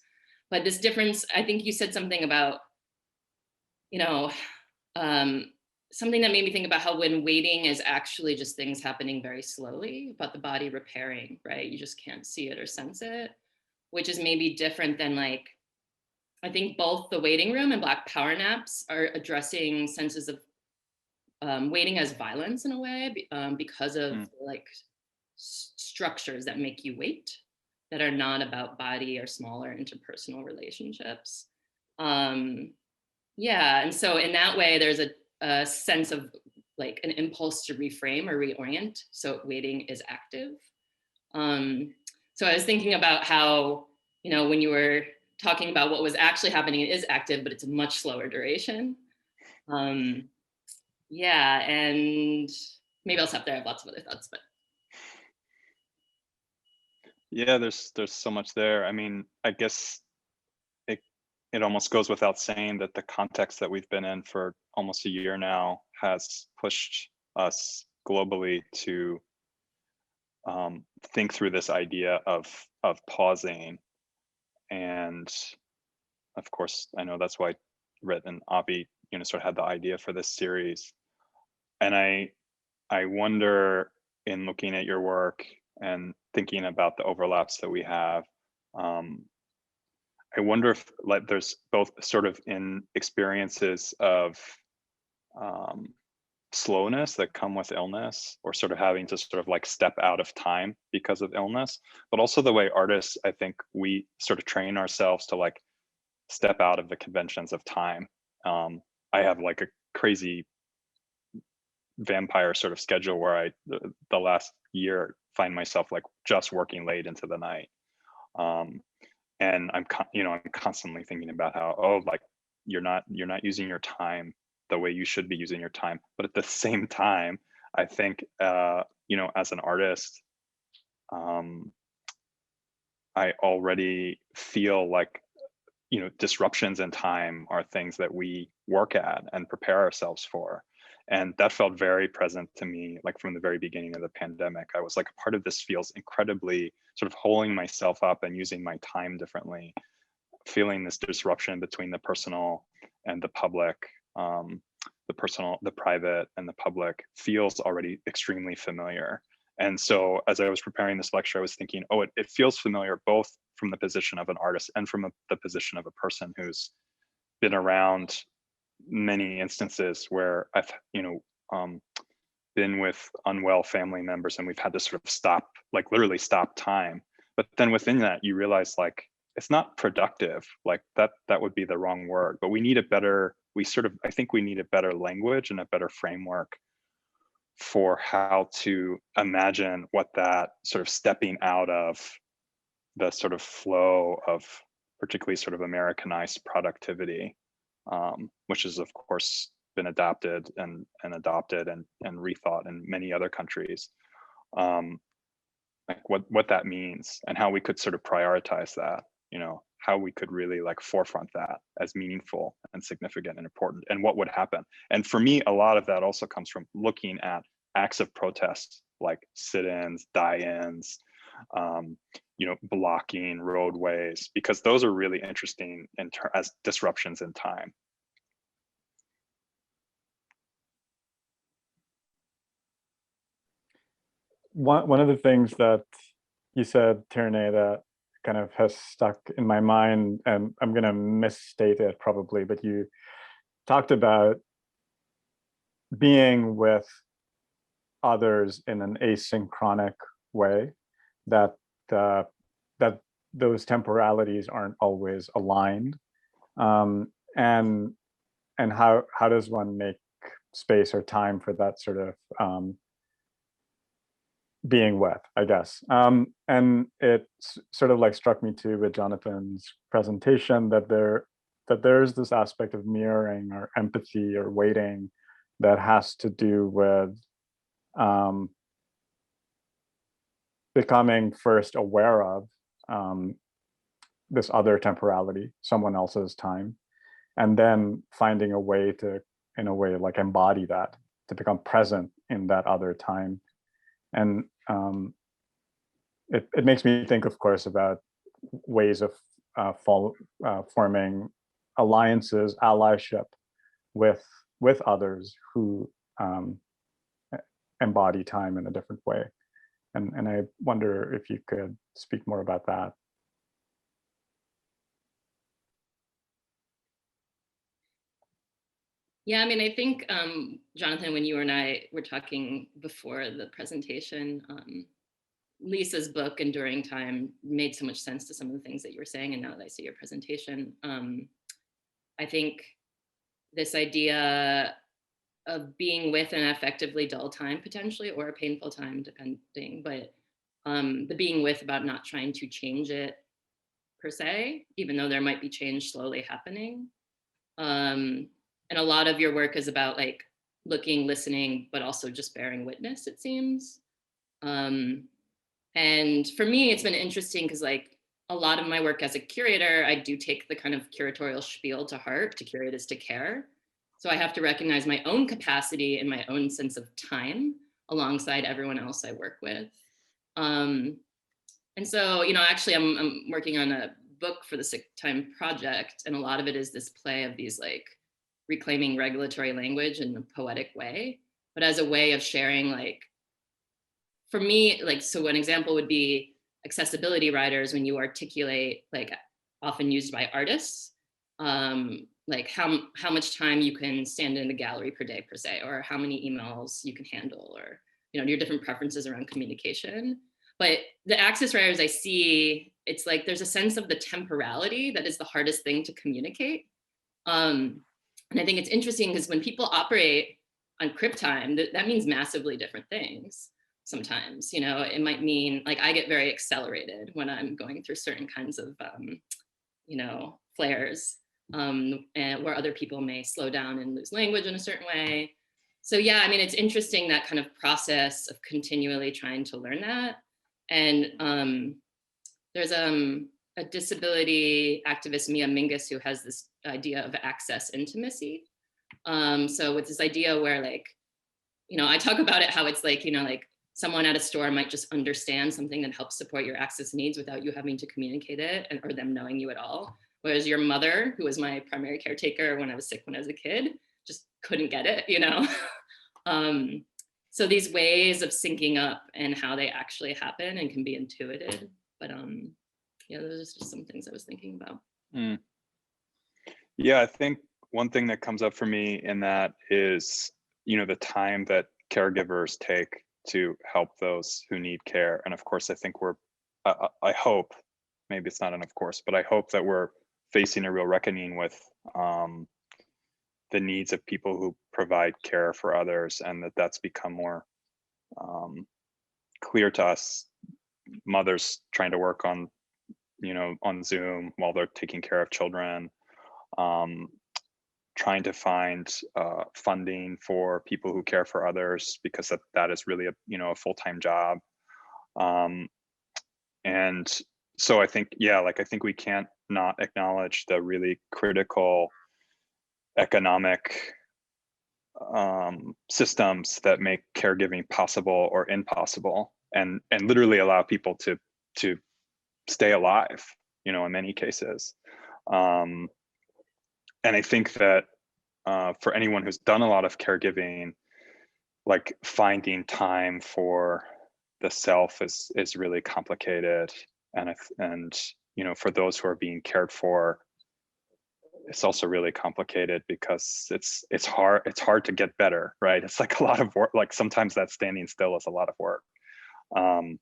But this difference, I think you said something about, something that made me think about how when waiting is actually just things happening very slowly, about the body repairing, right? You just can't see it or sense it, which is maybe different than like, I think both The Waiting Room and Black Power Naps are addressing senses of waiting as violence in a way, because of like structures that make you wait, that are not about body or smaller interpersonal relationships. Yeah, and so in that way, there's a sense of like an impulse to reframe or reorient. So waiting is active. So I was thinking about how, when you were talking about what was actually happening, it is active, but it's a much slower duration. Yeah, and maybe I'll stop there. I have lots of other thoughts, but. Yeah, there's so much there. I mean, I guess it almost goes without saying that the context that we've been in for almost a year now has pushed us globally to think through this idea of pausing. And of course, I know that's why Rit and Avi, sort of had the idea for this series. And I wonder, in looking at your work and thinking about the overlaps that we have, I wonder if like there's both sort of in experiences of slowness that come with illness, or sort of having to sort of like step out of time because of illness, but also the way artists, I think we sort of train ourselves to like step out of the conventions of time. I have like a crazy vampire sort of schedule where I the last year find myself like just working late into the night. And I'm constantly thinking about how, like you're not using your time the way you should be using your time. But at the same time, I think as an artist, I already feel like disruptions in time are things that we work at and prepare ourselves for. And that felt very present to me, like from the very beginning of the pandemic. I was like, a part of this feels incredibly sort of holding myself up and using my time differently, feeling this disruption between the personal and the public, the private and the public feels already extremely familiar. And so as I was preparing this lecture, I was thinking, it feels familiar both from the position of an artist and from the position of a person who's been around many instances where I've, been with unwell family members and we've had to sort of stop, like literally stop time. But then within that, you realize like, it's not productive, like that would be the wrong word, but we need I think we need a better language and a better framework for how to imagine what that sort of stepping out of the sort of flow of particularly sort of Americanized productivity, which has of course been adapted and adopted and rethought in many other countries, like what that means and how we could sort of prioritize that, how we could really like forefront that as meaningful and significant and important, and what would happen. And for me, a lot of that also comes from looking at acts of protest like sit-ins, die-ins, blocking roadways, because those are really interesting as disruptions in time. One of the things that you said, Taraneh, that kind of has stuck in my mind, and I'm going to misstate it probably, but you talked about being with others in an asynchronic way, that that those temporalities aren't always aligned, and how does one make space or time for that sort of being with, I guess. And it sort of like struck me too with Jonathan's presentation that there's this aspect of mirroring or empathy or waiting that has to do with becoming first aware of this other temporality, someone else's time, and then finding a way to, in a way, like embody that, to become present in that other time. And it makes me think, of course, about ways of forming alliances, allyship with others who embody time in a different way. And I wonder if you could speak more about that. Yeah, I mean, I think, Jonathan, when you and I were talking before the presentation, Lisa's book, Enduring Time, made so much sense to some of the things that you were saying. And now that I see your presentation, I think this idea of being with an effectively dull time potentially, or a painful time depending, but the being with about not trying to change it per se, even though there might be change slowly happening. And a lot of your work is about like looking, listening, but also just bearing witness, it seems. And for me, it's been interesting because like a lot of my work as a curator, I do take the kind of curatorial spiel to heart. To curate is to care. So I have to recognize my own capacity and my own sense of time alongside everyone else I work with. And so, you know, actually I'm working on a book for the Sick Time Project, and a lot of it is this play of these like reclaiming regulatory language in a poetic way, but as a way of sharing, like, for me, like, so one example would be accessibility riders, when you articulate, like often used by artists, like how much time you can stand in a gallery per day per se, or how many emails you can handle, or, you know, your different preferences around communication. But the access writers I see, it's like there's a sense of the temporality that is the hardest thing to communicate. And I think it's interesting because when people operate on crib time, that means massively different things. Sometimes, you know, it might mean like I get very accelerated when I'm going through certain kinds of, you know, flares, and where other people may slow down and lose language in a certain way. So yeah, I mean, it's interesting, that kind of process of continually trying to learn that. And there's a disability activist, Mia Mingus, who has this idea of access intimacy. So with this idea where, like, you know, I talk about it, how it's like, you know, like someone at a store might just understand something that helps support your access needs without you having to communicate it, and or them knowing you at all. Whereas your mother, who was my primary caretaker when I was sick when I was a kid, just couldn't get it, you know? So these ways of syncing up and how they actually happen and can be intuited. But yeah, those are just some things I was thinking about. Yeah, I think one thing that comes up for me in that is, you know, the time that caregivers take to help those who need care. And of course, I think I hope, maybe it's not an of course, but I hope that we're facing a real reckoning with the needs of people who provide care for others, and that's become more clear to us. Mothers trying to work on, you know, on Zoom while they're taking care of children, trying to find funding for people who care for others, because that is really a, you know, a full-time job. And so I think, yeah, like I think we can't not acknowledge the really critical economic systems that make caregiving possible or impossible, and literally allow people to stay alive, you know, in many cases. And I think that for anyone who's done a lot of caregiving, like finding time for the self is really complicated. And you know, for those who are being cared for, it's also really complicated because it's hard to get better, right? It's like a lot of work. Like sometimes that standing still is a lot of work. And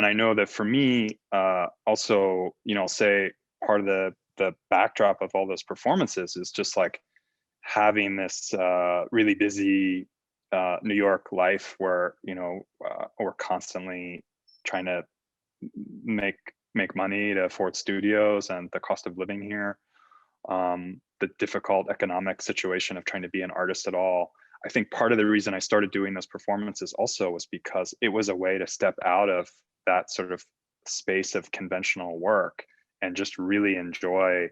I know that for me, also, you know, say part of the backdrop of all those performances is just like having this really busy New York life where, you know, we're constantly trying to make money to afford studios and the cost of living here. The difficult economic situation of trying to be an artist at all. I think part of the reason I started doing those performances also was because it was a way to step out of that sort of space of conventional work and just really enjoy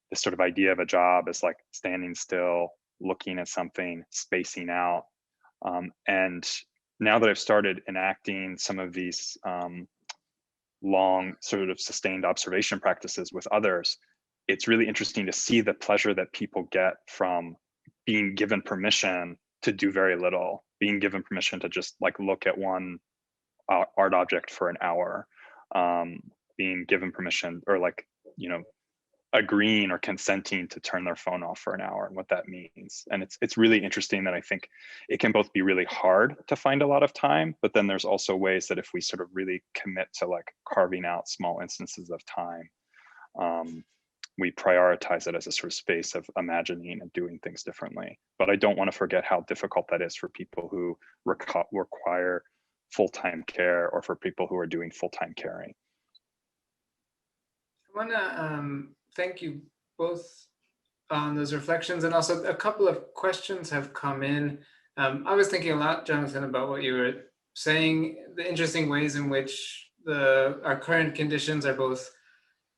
this sort of idea of a job as like standing still, looking at something, spacing out. And now that I've started enacting some of these long sort of sustained observation practices with others, it's really interesting to see the pleasure that people get from being given permission to do very little, being given permission to just like look at one art object for an hour, being given permission, or like, you know, agreeing or consenting to turn their phone off for an hour, and what that means. And it's really interesting that I think it can both be really hard to find a lot of time, but then there's also ways that if we sort of really commit to like carving out small instances of time, we prioritize it as a sort of space of imagining and doing things differently. But I don't want to forget how difficult that is for people who require full-time care, or for people who are doing full-time caring. I want to thank you both on those reflections, and also a couple of questions have come in. I was thinking a lot, Jonathan, about what you were saying, the interesting ways in which our current conditions are both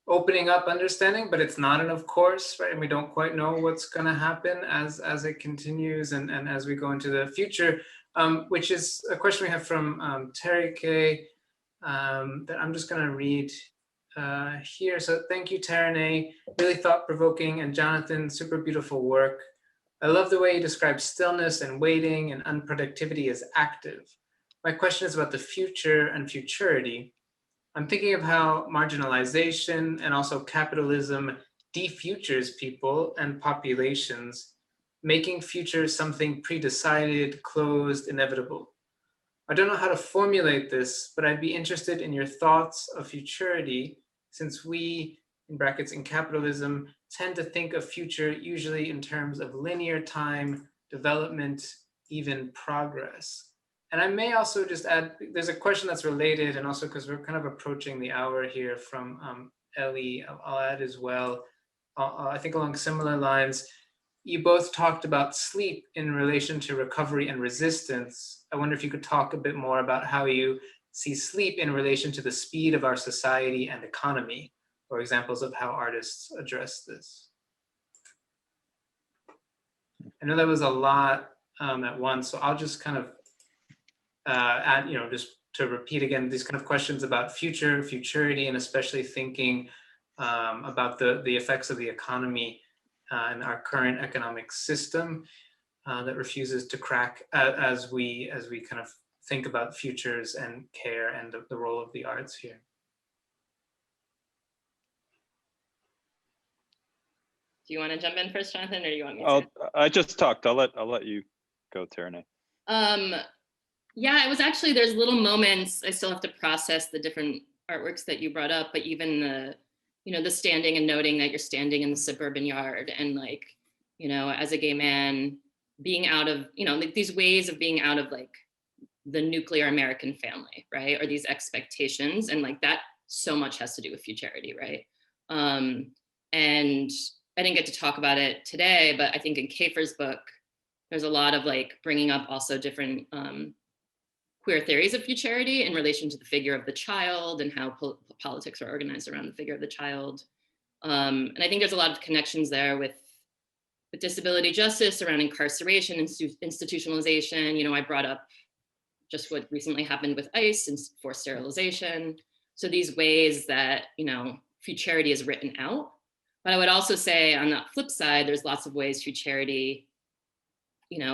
opening up understanding, but it's not an of course, right? And we don't quite know what's going to happen as it continues and as we go into the future, which is a question we have from Terry K. That I'm just going to read here. So thank you, Taraneh. Really thought-provoking, and Jonathan, super beautiful work. I love the way you describe stillness and waiting and unproductivity as active. My question is about the future and futurity. I'm thinking of how marginalization and also capitalism defutures people and populations, making future something pre-decided, closed, inevitable. I don't know how to formulate this, but I'd be interested in your thoughts of futurity, since we, in brackets in capitalism, tend to think of future usually in terms of linear time, development, even progress. And I may also just add, there's a question that's related, and also because we're kind of approaching the hour here from Ellie, I'll add as well, I think along similar lines. You both talked about sleep in relation to recovery and resistance. I wonder if you could talk a bit more about how you see sleep in relation to the speed of our society and economy, or examples of how artists address this. I know that was a lot at once, so I'll just kind of add, just to repeat again, these kind of questions about futurity, and especially thinking about the effects of the economy and our current economic system that refuses to crack as we kind of think about futures and care and the role of the arts here. Do you want to jump in first, Jonathan, or do you want me to? I just talked. I'll let you go, Taraneh. Yeah, it was actually, there's little moments. I still have to process the different artworks that you brought up, but even the standing and noting that you're standing in the suburban yard, and as a gay man being out of, these ways of being out of the nuclear American family, right? Or these expectations, and that so much has to do with futurity, right? And I didn't get to talk about it today, but I think in Kafer's book, there's a lot of bringing up also different queer theories of futurity in relation to the figure of the child and how politics are organized around the figure of the child. And I think there's a lot of connections there with disability justice around incarceration and institutionalization. I brought up just what recently happened with ICE and forced sterilization. So these ways that, futurity is written out. But I would also say on that flip side, there's lots of ways futurity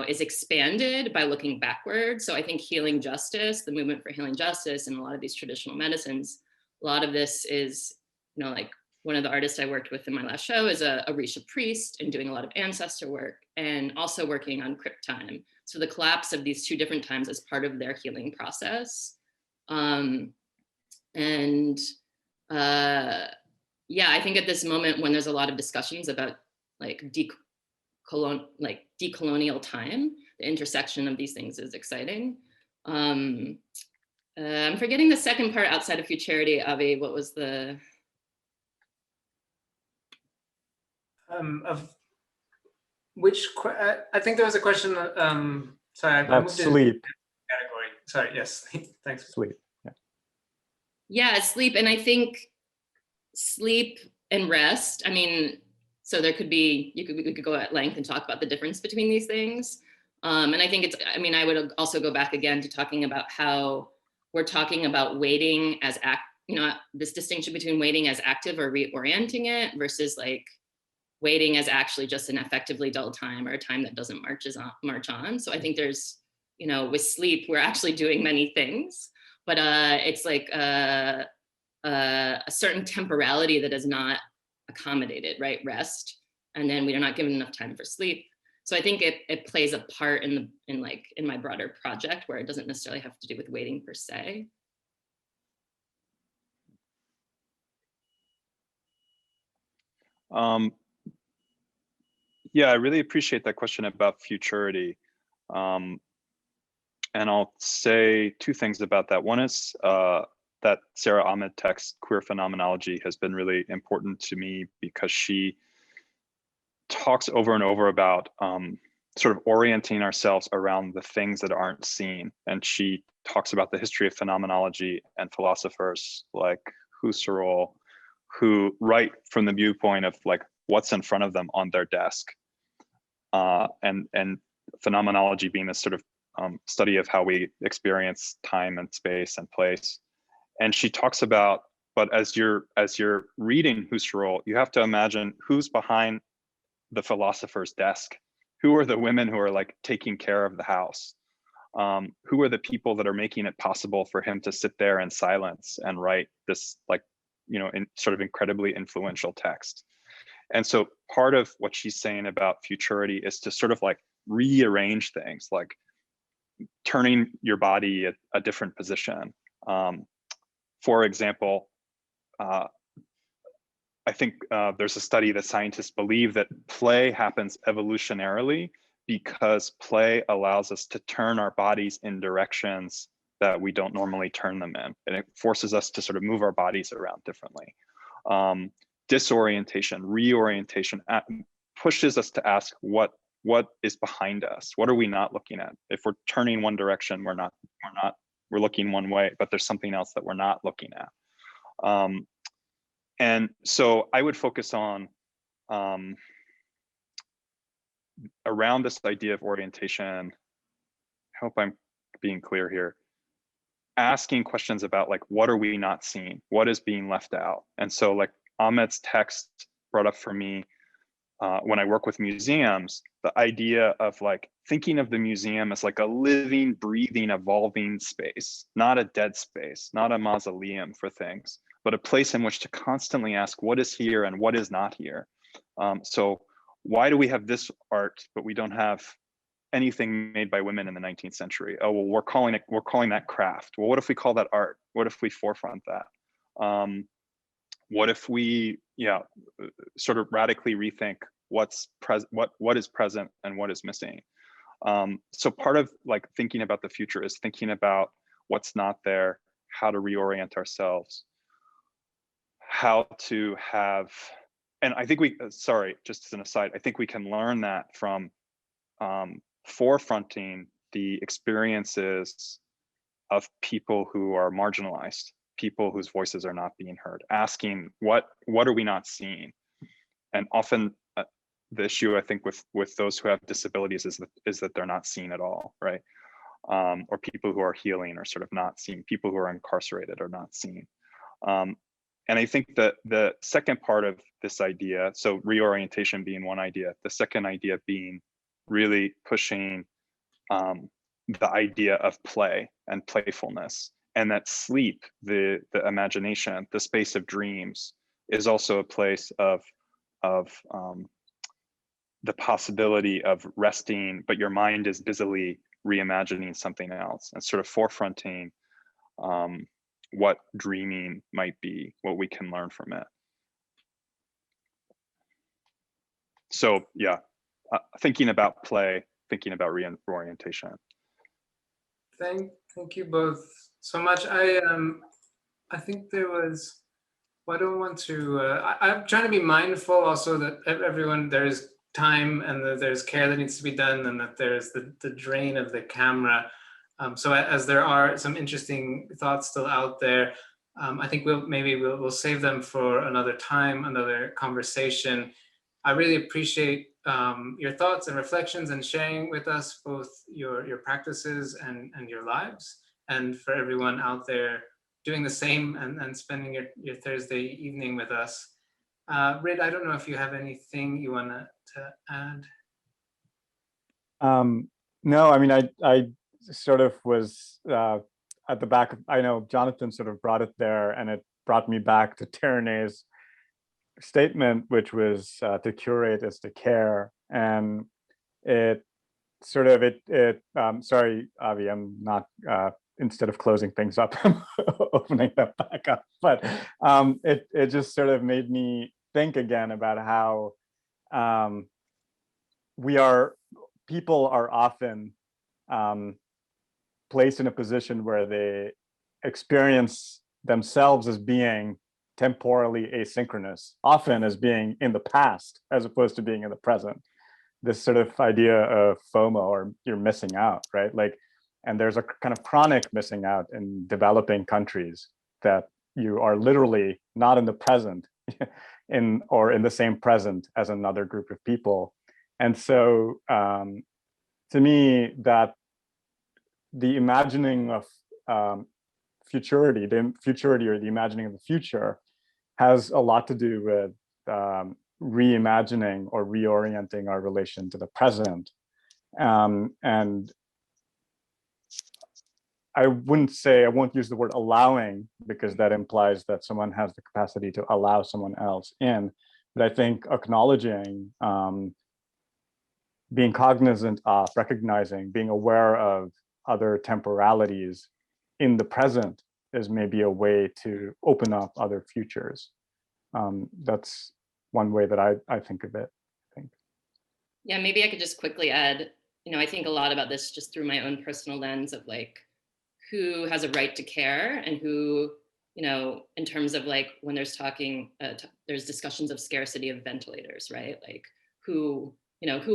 is expanded by looking backwards. So I think healing justice, the movement for healing justice, and a lot of these traditional medicines, a lot of this is, one of the artists I worked with in my last show is a Orisha priest, and doing a lot of ancestor work, and also working on crypt time. So the collapse of these two different times as part of their healing process. Yeah, I think at this moment when there's a lot of discussions about decolonial time, the intersection of these things is exciting. I'm forgetting the second part outside of futurity. Avi, what was the? Of which, I think there was a question, sorry, I moved sleep. Category. Sorry, yes, thanks. Sleep, yeah. Yeah, sleep, and I think sleep and rest, so there could be, we could go at length and talk about the difference between these things. And I think I would also go back again to talking about how we're talking about waiting as this distinction between waiting as active or reorienting it versus waiting as actually just an effectively dull time, or a time that doesn't march on. So I think there's, with sleep, we're actually doing many things, but it's a certain temporality that is not accommodated, right? Rest, and then we are not given enough time for sleep. So I think it plays a part in my broader project, where it doesn't necessarily have to do with waiting per se. Yeah, I really appreciate that question about futurity. And I'll say two things about that. One is that Sarah Ahmed text, Queer Phenomenology, has been really important to me because she talks over and over about sort of orienting ourselves around the things that aren't seen. And she talks about the history of phenomenology and philosophers like Husserl, who write from the viewpoint of like what's in front of them on their desk. And phenomenology being this sort of study of how we experience time and space and place. And she talks about, but as you're reading Husserl, you have to imagine who's behind the philosopher's desk. Who are the women who are like taking care of the house? Who are the people that are making it possible for him to sit there in silence and write this like, you know, in sort of incredibly influential text? And so part of what she's saying about futurity is to sort of like rearrange things, like turning your body at a different position. For example, I think there's a study that scientists believe that play happens evolutionarily because play allows us to turn our bodies in directions that we don't normally turn them in. And it forces us to sort of move our bodies around differently. Disorientation, reorientation pushes us to ask what is behind us? What are we not looking at? If we're turning one direction, we're looking one way, but there's something else that we're not looking at. And so I would focus on around this idea of orientation. I hope I'm being clear here. Asking questions about like, what are we not seeing? What is being left out? And so like Ahmed's text brought up for me when I work with museums, the idea of like thinking of the museum as like a living, breathing, evolving space, not a dead space, not a mausoleum for things, but a place in which to constantly ask what is here and what is not here. So why do we have this art, but we don't have anything made by women in the 19th century? Oh, well, we're calling that craft. Well, what if we call that art? What if we forefront that? What if we, sort of radically rethink what is present and what is missing? So part of like thinking about the future is thinking about what's not there, how to reorient ourselves, how to have, and I think sorry, just as an aside, I think we can learn that from forefronting the experiences of people who are marginalized, people whose voices are not being heard, asking what are we not seeing? And often the issue I think with those who have disabilities is that they're not seen at all, right? Or people who are healing are sort of not seen, people who are incarcerated are not seen. And I think that the second part of this idea, so reorientation being one idea, the second idea being really pushing the idea of play and playfulness, and that sleep, the imagination, the space of dreams, is also a place of the possibility of resting, but your mind is busily reimagining something else and sort of forefronting what dreaming might be, what we can learn from it. So yeah, thinking about play, thinking about reorientation. Thank you both so much. I think there was, well, I don't want to, I'm trying to be mindful also that everyone, there's time and that there's care that needs to be done and that there's the drain of the camera. So as there are some interesting thoughts still out there, I think we'll save them for another time, another conversation. I really appreciate your thoughts and reflections and sharing with us both your practices and your lives, and for everyone out there doing the same and spending your Thursday evening with us. Rid, I don't know if you have anything you want to add. No, I mean, I sort of was at the back. I know Jonathan sort of brought it there, and it brought me back to Taraneh's statement, which was to curate is to care. And it sort of, sorry, Avi, I'm not, instead of closing things up, I'm opening them back up. But it just sort of made me think again about how people are often placed in a position where they experience themselves as being temporally asynchronous, often as being in the past as opposed to being in the present. This sort of idea of FOMO, or you're missing out, right? Like, and there's a kind of chronic missing out in developing countries, that you are literally not in the present in the same present as another group of people. And so to me, that the imagining of futurity or the imagining of the future has a lot to do with reimagining or reorienting our relation to the present. And I won't use the word allowing, because that implies that someone has the capacity to allow someone else in. But I think acknowledging, being cognizant of, recognizing, being aware of other temporalities in the present is maybe a way to open up other futures. That's one way that I think of it, I think. Yeah, maybe I could just quickly add, I think a lot about this just through my own personal lens of like, who has a right to care, and who, in terms of like when there's there's discussions of scarcity of ventilators, right? Like who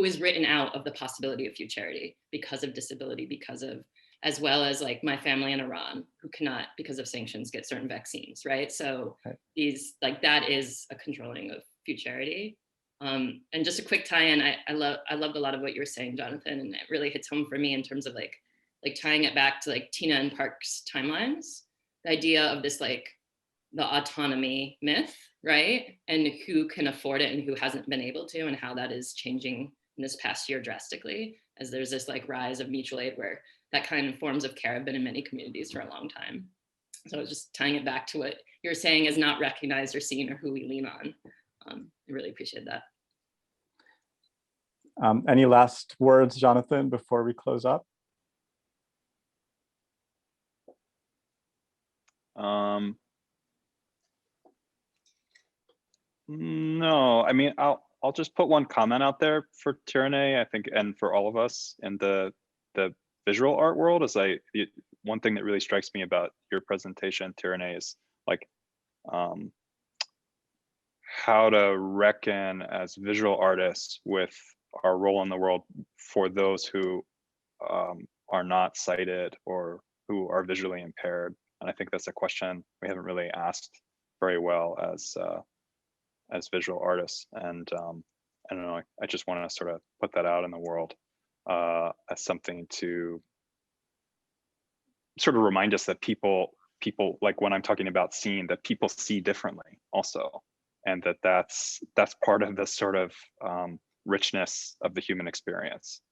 is written out of the possibility of futurity because of disability, as well as like my family in Iran, who cannot, because of sanctions, get certain vaccines, right? So that is a controlling of futurity. And just a quick tie-in, I loved a lot of what you were saying, Jonathan, and it really hits home for me in terms of like tying it back to like Tina and Park's timelines, the idea of this like the autonomy myth, right? And who can afford it and who hasn't been able to, and how that is changing in this past year drastically, as there's this like rise of mutual aid where that kind of forms of care have been in many communities for a long time. So just tying it back to what you're saying is not recognized or seen, or who we lean on. I really appreciate that. Any last words, Jonathan, before we close up? No, I mean, I'll just put one comment out there for Taraneh, I think, and for all of us in the visual art world, is one thing that really strikes me about your presentation, Taraneh, is like how to reckon as visual artists with our role in the world for those who are not sighted or who are visually impaired. And I think that's a question we haven't really asked very well as visual artists. And I don't know, I just want to sort of put that out in the world as something to sort of remind us that people, like when I'm talking about seeing, that people see differently also, and that's part of this sort of richness of the human experience.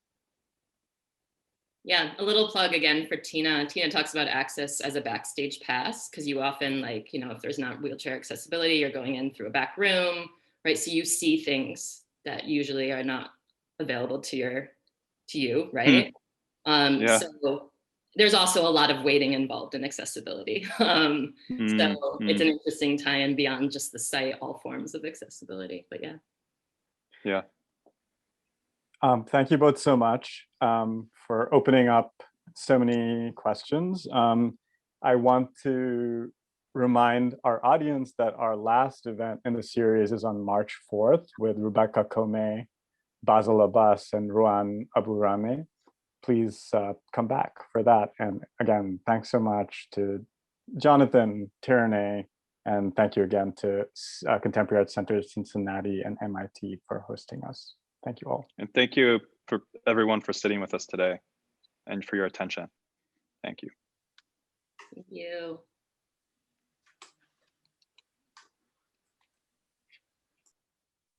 Yeah, a little plug again for Tina. Tina talks about access as a backstage pass, because you often, like, if there's not wheelchair accessibility, you're going in through a back room, right? So you see things that usually are not available to you, right? Yeah. So there's also a lot of waiting involved in accessibility. So it's an interesting tie-in beyond just the sight, all forms of accessibility, but yeah. Yeah. Thank you both so much for opening up so many questions. I want to remind our audience that our last event in the series is on March 4th with Rebecca Kome, Basil Abbas, and Ruan Aburame. Please come back for that. And again, thanks so much to Jonathan, Taraneh, and thank you again to Contemporary Art Center Cincinnati and MIT for hosting us. Thank you all. And thank you for everyone for sitting with us today and for your attention. Thank you. Thank you.